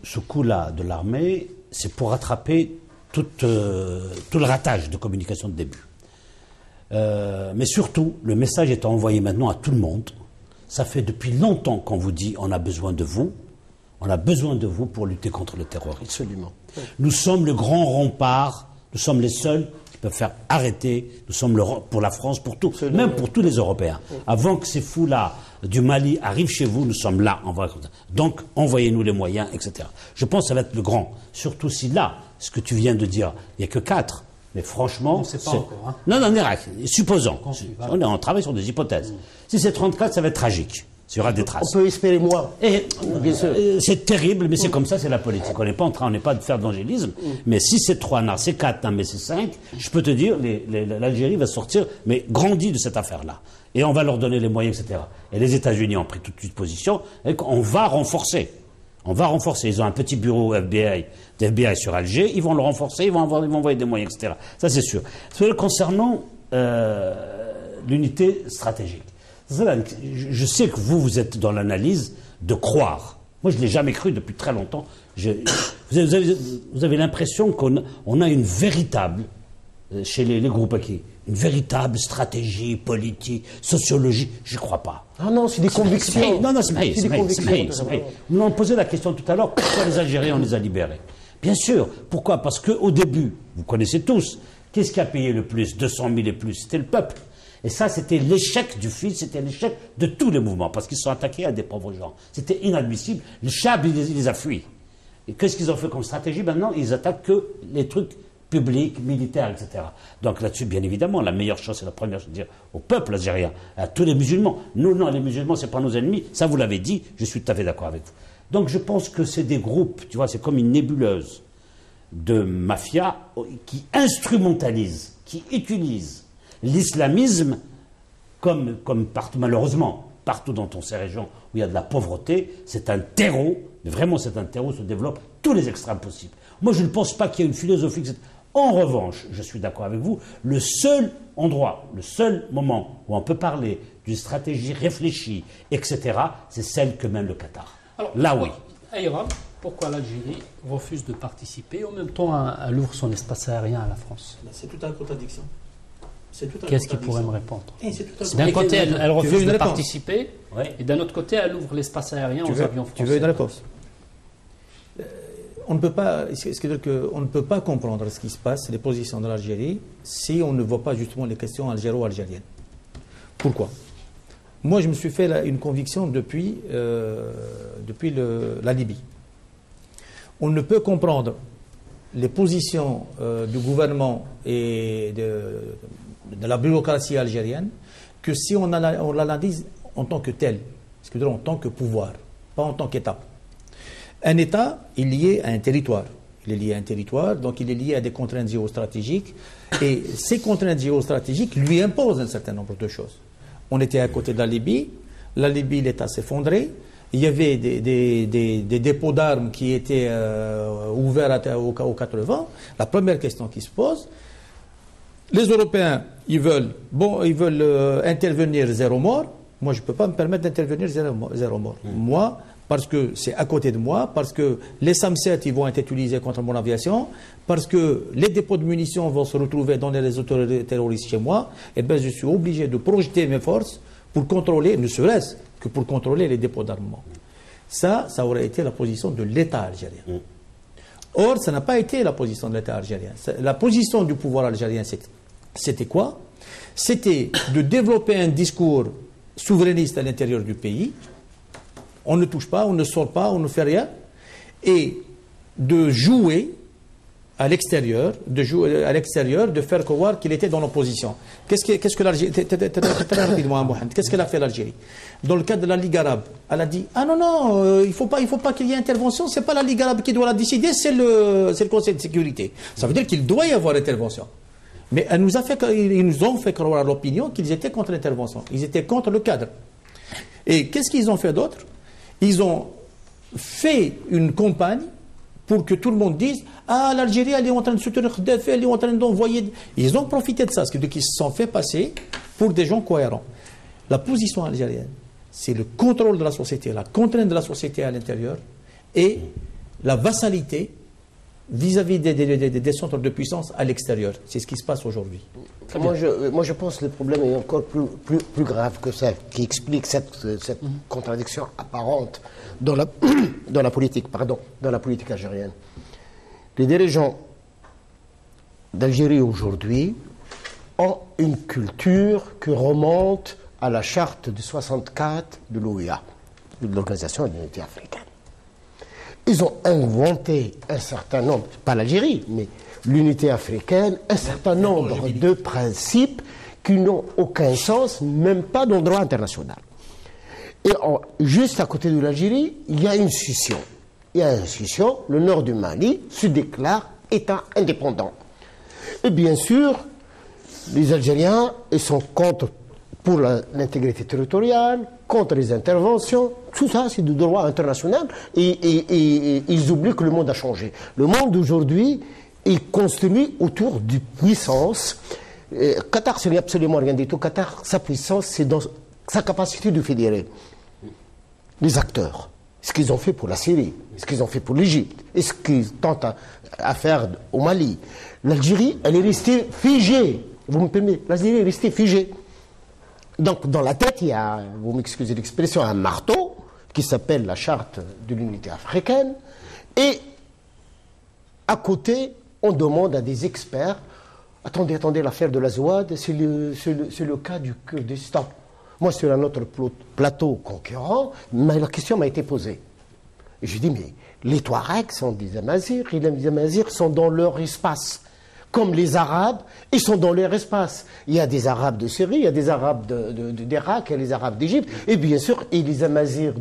Ce coup-là de l'armée, c'est pour rattraper tout le ratage de communication de début. Mais surtout, le message est envoyé maintenant à tout le monde. Ça fait depuis longtemps qu'on vous dit on a besoin de vous. On a besoin de vous pour lutter contre le terrorisme. Absolument. Nous sommes le grand rempart. Nous sommes les seuls qui peuvent faire arrêter. Nous sommes pour la France, pour tout, même pour tous les Européens. Avant que ces fous-là du Mali arrivent chez vous, nous sommes là. Donc, envoyez-nous les moyens, etc. Je pense que ça va être le grand. Surtout si là, ce que tu viens de dire, il n'y a que 4. Mais franchement, on ne sait pas encore. Hein. Non, en Irak, supposons. On travaille sur des hypothèses. Si c'est 34, ça va être tragique. Il y aura des traces. On peut espérer moins. Bien sûr. C'est terrible, mais c'est comme ça, c'est la politique. On n'est pas en train, on n'est pas de faire de l'angélisme. Mais si c'est 3, non, c'est 4, non, mais c'est 5, je peux te dire, l'Algérie va sortir, mais grandie de cette affaire-là. Et on va leur donner les moyens, etc. Et les États-Unis ont pris toute de suite position, et on va renforcer. On va renforcer. Ils ont un petit bureau d'FBI sur Alger. Ils vont le renforcer. Ils vont envoyer des moyens, etc. Ça, c'est sûr. Concernant l'unité stratégique. Je sais que vous êtes dans l'analyse de croire. Moi, je ne l'ai jamais cru depuis très longtemps. Vous avez l'impression qu'on a une véritable, chez les groupes acquis, une véritable stratégie politique, sociologie. Je ne crois pas. Ah non, c'est des convictions. Non, c'est vrai. Nous avons posé la question tout à l'heure, pourquoi les Algériens, on les a libérés? Bien sûr. Pourquoi? Parce qu'au début, vous connaissez tous, qu'est-ce qui a payé le plus, 200 000 et plus? C'était le peuple. Et ça, c'était l'échec du fils, c'était l'échec de tous les mouvements, parce qu'ils sont attaqués à des pauvres gens. C'était inadmissible. Le Chab, il les a fuis. Et qu'est-ce qu'ils ont fait comme stratégie? Maintenant, ils attaquent que les trucs publics, militaires, etc. Donc là-dessus, bien évidemment, la meilleure chose, c'est la première chose de dire au peuple algérien, à tous les musulmans. Nous, non, les musulmans, c'est pas nos ennemis. Ça, vous l'avez dit, je suis tout à fait d'accord avec vous. Donc je pense que c'est des groupes, tu vois, c'est comme une nébuleuse de mafia qui instrumentalise, qui utilise l'islamisme comme partout, malheureusement, partout dans ces régions où il y a de la pauvreté, c'est un terreau, mais vraiment c'est un terreau où se développent tous les extrêmes possibles. Moi, je ne pense pas qu'il y ait une philosophie. En revanche, je suis d'accord avec vous, le seul endroit, le seul moment où on peut parler d'une stratégie réfléchie, etc., c'est celle que mène le Qatar. Alors, là, oui. Aïram, pourquoi l'Algérie refuse de participer et en même temps elle ouvre son espace aérien à la France? C'est toute une contradiction. Qu'est-ce qui pourrait me répondre? D'un côté, elle refuse de participer, et d'un autre côté, elle ouvre l'espace aérien aux avions français. Tu veux une réponse? On ne peut pas, c'est-à-dire qu'on ne peut pas comprendre ce qui se passe, les positions de l'Algérie, si on ne voit pas justement les questions algéro-algériennes. Pourquoi? Moi, je me suis fait une conviction depuis la Libye. On ne peut comprendre les positions du gouvernement et de la bureaucratie algérienne que si on l'analyse en tant que tel, c'est-à-dire en tant que pouvoir, pas en tant qu'État. Un État est lié à un territoire. Il est lié à un territoire, donc il est lié à des contraintes géostratégiques. Et ces contraintes géostratégiques lui imposent un certain nombre de choses. On était à côté de la Libye, l'État s'effondrait, il y avait des dépôts d'armes qui étaient ouverts aux 80. La première question qui se pose, les Européens, ils veulent intervenir zéro mort. Moi, je ne peux pas me permettre d'intervenir zéro mort. Moi, parce que c'est à côté de moi, parce que les SAM-7 ils vont être utilisés contre mon aviation, parce que les dépôts de munitions vont se retrouver dans les réseaux terroristes chez moi, et bien je suis obligé de projeter mes forces pour contrôler, ne serait-ce que pour contrôler les dépôts d'armement. Ça aurait été la position de l'État algérien. Or, ça n'a pas été la position de l'État algérien. La position du pouvoir algérien, c'était quoi? C'était de développer un discours souverainiste à l'intérieur du pays. On ne touche pas, on ne sort pas, on ne fait rien. Et de jouer à l'extérieur, de faire croire qu'il était dans l'opposition. Qu'est-ce que l'Algérie... Qu'est-ce qu'elle a fait l'Algérie? Dans le cadre de la Ligue arabe, elle a dit, ah non, il faut pas qu'il y ait intervention, c'est pas la Ligue arabe qui doit la décider, c'est le Conseil de sécurité. Ça veut dire qu'il doit y avoir intervention. Mais ils nous ont fait croire à l'opinion qu'ils étaient contre l'intervention. Ils étaient contre le cadre. Et qu'est-ce qu'ils ont fait d'autre? Ils ont fait une campagne pour que tout le monde dise « Ah, l'Algérie, elle est en train de soutenir Kadhafi, elle est en train d'envoyer... » Ils ont profité de ça, c'est-à-dire qu'ils se sont fait passer pour des gens cohérents. La position algérienne, c'est le contrôle de la société, la contrainte de la société à l'intérieur et la vassalité vis-à-vis des centres de puissance à l'extérieur. C'est ce qui se passe aujourd'hui. Moi, je pense que le problème est encore plus grave que ça, qui explique cette contradiction apparente dans la politique algérienne. Les dirigeants d'Algérie aujourd'hui ont une culture qui remonte à la charte de 64 de l'OUA, de l'Organisation de l'Unité africaine. Ils ont inventé un certain nombre, pas l'Algérie, mais l'unité africaine, un certain nombre de principes qui n'ont aucun sens, même pas dans le droit international. Et juste à côté de l'Algérie, il y a une scission. Le nord du Mali se déclare État indépendant. Et bien sûr, les Algériens, ils sont pour l'intégrité territoriale, contre les interventions, tout ça c'est du droit international et ils oublient que le monde a changé. Le monde d'aujourd'hui est construit autour de puissance. Qatar, ce n'est absolument rien du tout. Qatar, sa puissance, c'est dans sa capacité de fédérer les acteurs. Ce qu'ils ont fait pour la Syrie, ce qu'ils ont fait pour l'Égypte, et ce qu'ils tentent à faire au Mali. L'Algérie, elle est restée figée. Vous me permettez, l'Algérie est restée figée. Donc, dans la tête, il y a, vous m'excusez l'expression, un marteau qui s'appelle la charte de l'unité africaine. Et à côté, on demande à des experts, attendez, l'affaire de l'Azouad, c'est le cas du Kurdistan. Moi, sur un autre plateau concurrent, mais la question m'a été posée. Et je dis, mais les Touaregs sont des Amazirs, et les Amazirs sont dans leur espace. Comme les Arabes, ils sont dans leur espace. Il y a des Arabes de Syrie, il y a des Arabes d'Irak, il y a les Arabes d'Égypte, et bien sûr, et les Amazirs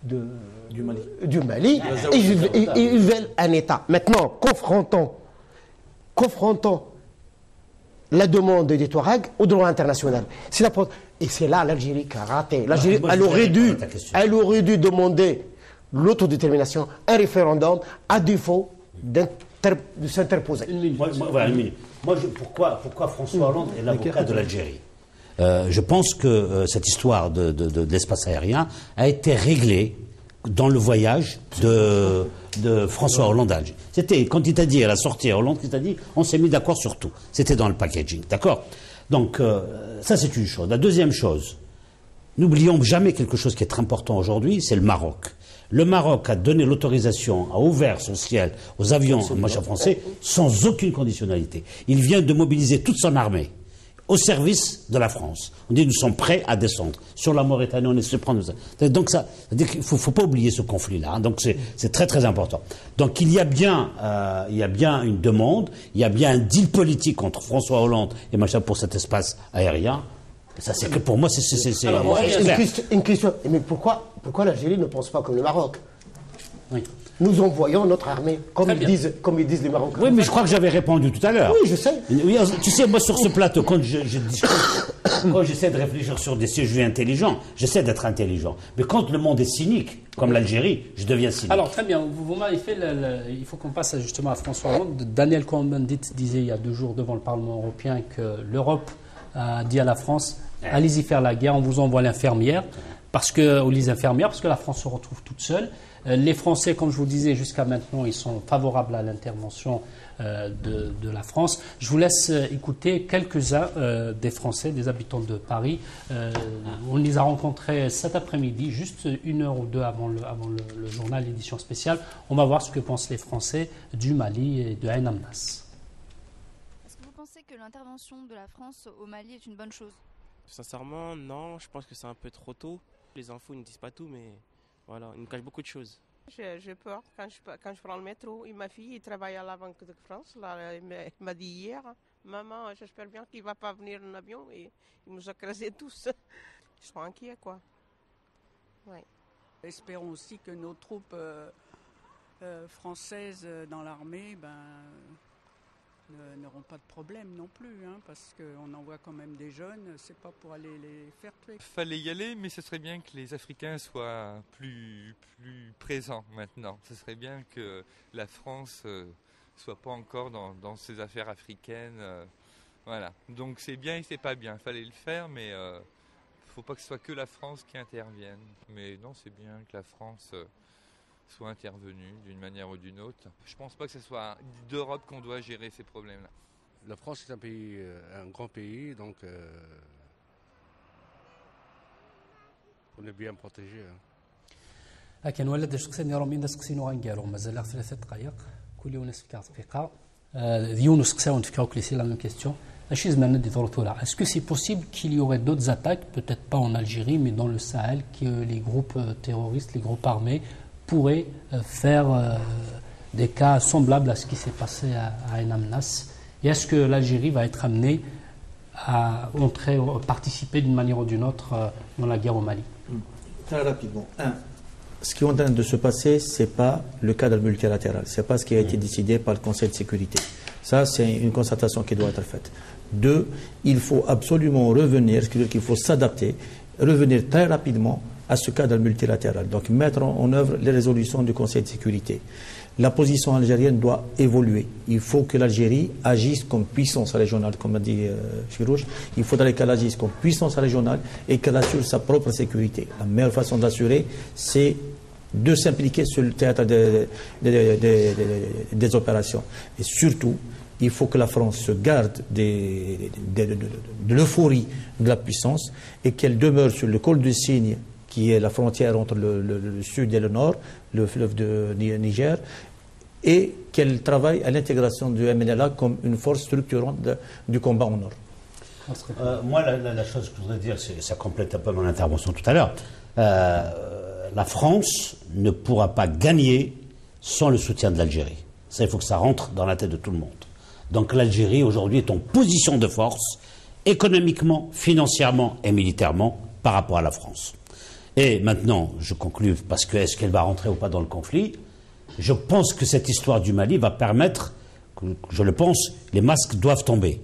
du Mali. Ils veulent un État. Maintenant, confrontant la demande des Touaregs au droit international. Et c'est là l'Algérie qui a raté. L'Algérie, elle aurait dû demander l'autodétermination, un référendum, à défaut de s'interposer. Pourquoi François Hollande est l'avocat de l'Algérie? Je pense que cette histoire de l'espace aérien a été réglée dans le voyage de François Hollande à Alger. C'était quand il t'a dit à la sortie à Hollande, il t'a dit on s'est mis d'accord sur tout. C'était dans le packaging, d'accord? Donc ça c'est une chose. La deuxième chose, n'oublions jamais quelque chose qui est très important aujourd'hui, c'est le Maroc. Le Maroc a donné l'autorisation, a ouvert son ciel aux avions en machin français sans aucune conditionnalité. Il vient de mobiliser toute son armée. au service de la France. On dit nous sommes prêts à descendre. Sur la Mauritanie, on essaie de prendre ça. Donc ça veut dire qu'il faut pas oublier ce conflit-là. Hein. Donc c'est très très important. Donc il y a bien une demande, il y a bien un deal politique entre François Hollande et machin pour cet espace aérien. Ça c'est que pour moi c'est Alors, une question. Mais pourquoi l'Algérie ne pense pas comme le Maroc? Oui. Nous envoyons notre armée, comme ils disent les Marocains. Oui, mais je crois que j'avais répondu tout à l'heure. Oui, je sais. Oui, tu sais, moi, sur ce plateau, quand j'essaie de réfléchir sur des sujets intelligents, j'essaie d'être intelligent. Mais quand le monde est cynique, comme l'Algérie, je deviens cynique. Alors, très bien. Vous m'avez fait... il faut qu'on passe justement à François Hollande. Daniel Cohn-Bendit disait il y a 2 jours devant le Parlement européen que l'Europe a dit à la France, allez-y faire la guerre, on vous envoie l'infirmière, parce que la France se retrouve toute seule. Les Français, comme je vous disais jusqu'à maintenant, ils sont favorables à l'intervention de la France. Je vous laisse écouter quelques-uns des Français, des habitants de Paris. On les a rencontrés cet après-midi, juste 1 heure ou 2 avant le journal, l'édition spéciale. On va voir ce que pensent les Français du Mali et de Ain Amnas. Est-ce que vous pensez que l'intervention de la France au Mali est une bonne chose? Sincèrement, non. Je pense que c'est un peu trop tôt. Les infos ne disent pas tout, mais... Voilà, il me cache beaucoup de choses. J'ai peur quand je prends le métro. Et ma fille, il travaille à la Banque de France. Là, il m'a dit hier, maman, j'espère bien qu'il ne va pas venir en avion. Et il nous a crasés tous. Ils sont inquiets, quoi. Ouais. Espérons aussi que nos troupes françaises dans l'armée n'auront pas de problème non plus, hein, parce qu'on envoie quand même des jeunes, c'est pas pour aller les faire tuer. Il fallait y aller, mais ce serait bien que les Africains soient plus présents maintenant. Ce serait bien que la France soit pas encore dans ces affaires africaines. Voilà. Donc c'est bien et c'est pas bien. Il fallait le faire, mais faut pas que ce soit que la France qui intervienne. Mais non, c'est bien que la France soit intervenue d'une manière ou d'une autre. Je ne pense pas que ce soit d'Europe qu'on doit gérer ces problèmes-là. La France est un grand pays, donc on est bien protégé. لكن ولد شخصيا يرى من سقسينو غنقالو مازال 3 دقائق كل يونس في دقيقه يونس قساون في كاوكليسي لا ميم كيستيون اش زعما دي ثورتولا اسكو سي بوسيبل qu'il y aurait d'autres attaques peut-être pas en Algérie mais dans le Sahel que les groupes terroristes les groupes armés pourraient faire des cas semblables à ce qui s'est passé à Ain Amnas. Et est-ce que l'Algérie va être amenée à participer d'une manière ou d'une autre dans la guerre au Mali? Très rapidement. Ce qui est en train de se passer, ce n'est pas le cadre multilatéral, ce n'est pas ce qui a été décidé par le Conseil de sécurité. Ça, c'est une constatation qui doit être faite. 2, il faut absolument revenir, c'est-à-dire qu'il faut s'adapter, revenir très rapidement à ce cadre multilatéral. Donc mettre en œuvre les résolutions du Conseil de sécurité. La position algérienne doit évoluer. Il faut que l'Algérie agisse comme puissance régionale, comme a dit Chirouche. Il faudrait qu'elle agisse comme puissance régionale et qu'elle assure sa propre sécurité. La meilleure façon d'assurer, c'est de s'impliquer sur le théâtre des opérations. Et surtout, il faut que la France se garde de l'euphorie de la puissance et qu'elle demeure sur le col du Cygne, qui est la frontière entre le sud et le nord, le fleuve de Niger, et qu'elle travaille à l'intégration du MNLA comme une force structurante du combat au nord. Moi, la chose que je voudrais dire, ça complète un peu mon intervention tout à l'heure. La France ne pourra pas gagner sans le soutien de l'Algérie. Ça, il faut que ça rentre dans la tête de tout le monde. Donc l'Algérie, aujourd'hui, est en position de force, économiquement, financièrement et militairement, par rapport à la France. Et maintenant, je conclue, parce que est-ce qu'elle va rentrer ou pas dans le conflit? Je pense que cette histoire du Mali va permettre, je le pense, les masques doivent tomber.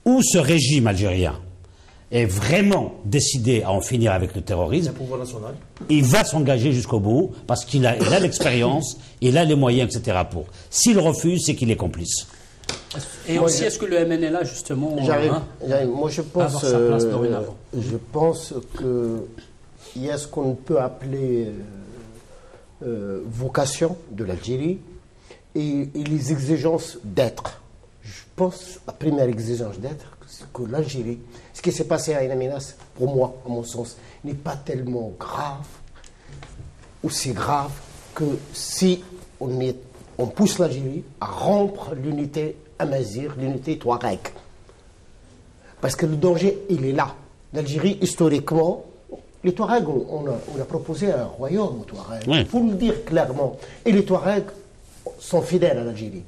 Ou ce régime algérien est vraiment décidé à en finir avec le terrorisme, il va s'engager jusqu'au bout, parce qu'il a l'expérience, il a les moyens, etc. pour. S'il refuse, c'est qu'il est complice. Et moi, aussi, est-ce que le MNLA, justement, moi, je pense, avoir sa place dorénavant? Je pense qu'il y a ce qu'on peut appeler vocation de l'Algérie et les exigences d'être. Je pense la première exigence d'être, c'est que l'Algérie, ce qui s'est passé à Ain Amnas, pour moi, à mon sens, n'est pas tellement grave, aussi grave que si on pousse l'Algérie à rompre l'unité amazigh, l'unité touareg. Parce que le danger, il est là. L'Algérie, historiquement, les Touaregs, on a proposé un royaume aux Touaregs. Il faut le dire clairement. Et les Touaregs sont fidèles à l'Algérie.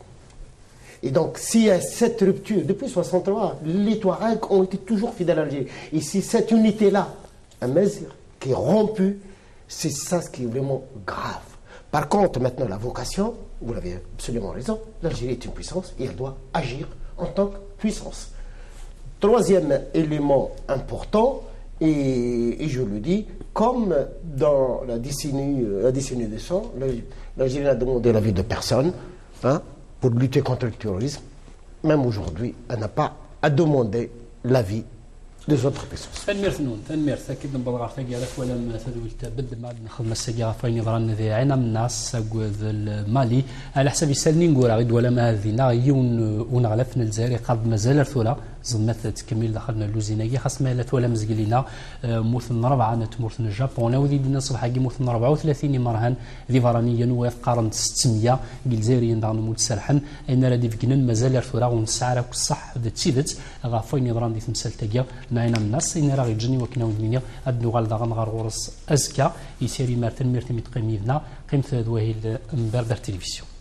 Et donc, s'il y a cette rupture, depuis 1963, les Touaregs ont été toujours fidèles à l'Algérie. Et si cette unité-là, un Mezir, qui est rompu, c'est ça ce qui est vraiment grave. Par contre, maintenant, la vocation, vous l'avez absolument raison, l'Algérie est une puissance et elle doit agir en tant que puissance. Troisième élément important, et je le dis, comme dans la décennie des 100, l'Algérie n'a demandé l'avis de personne pour lutter contre le terrorisme. Même aujourd'hui, elle n'a pas à demander l'avis des autres puissances. تنمير أكيد نبغى ثقيلة ولا مثل بدل ما ناخذ مسجع فين يضرن ذي عنا من الناس المالي على حسب يسالني نقول غيد ولا ما هذينا يون ونغلفنا الجزائر قد مازال الثورة زمت تكمل دخلنا اللوزيناكي خاص مالت ولا مزقلينا موثن ربعة نتموثن الجابون ودي دينا صباح كي موثن 34 مرهن ذي فرانيا نواف قارن 600 جزائريين داغ نموت سرحن أين راه دي فكنن مازال الثورة ونسعر الصح ذا تشيدت غافين يضرن دي تمثال تاكيا ناينا من الناس إن راه يجني وكنا ودنيا أدنو غالدا غنغار غورس أزكا يسيري مرتن ميتقيمينا قيمة ذوهي البردر تلفزيون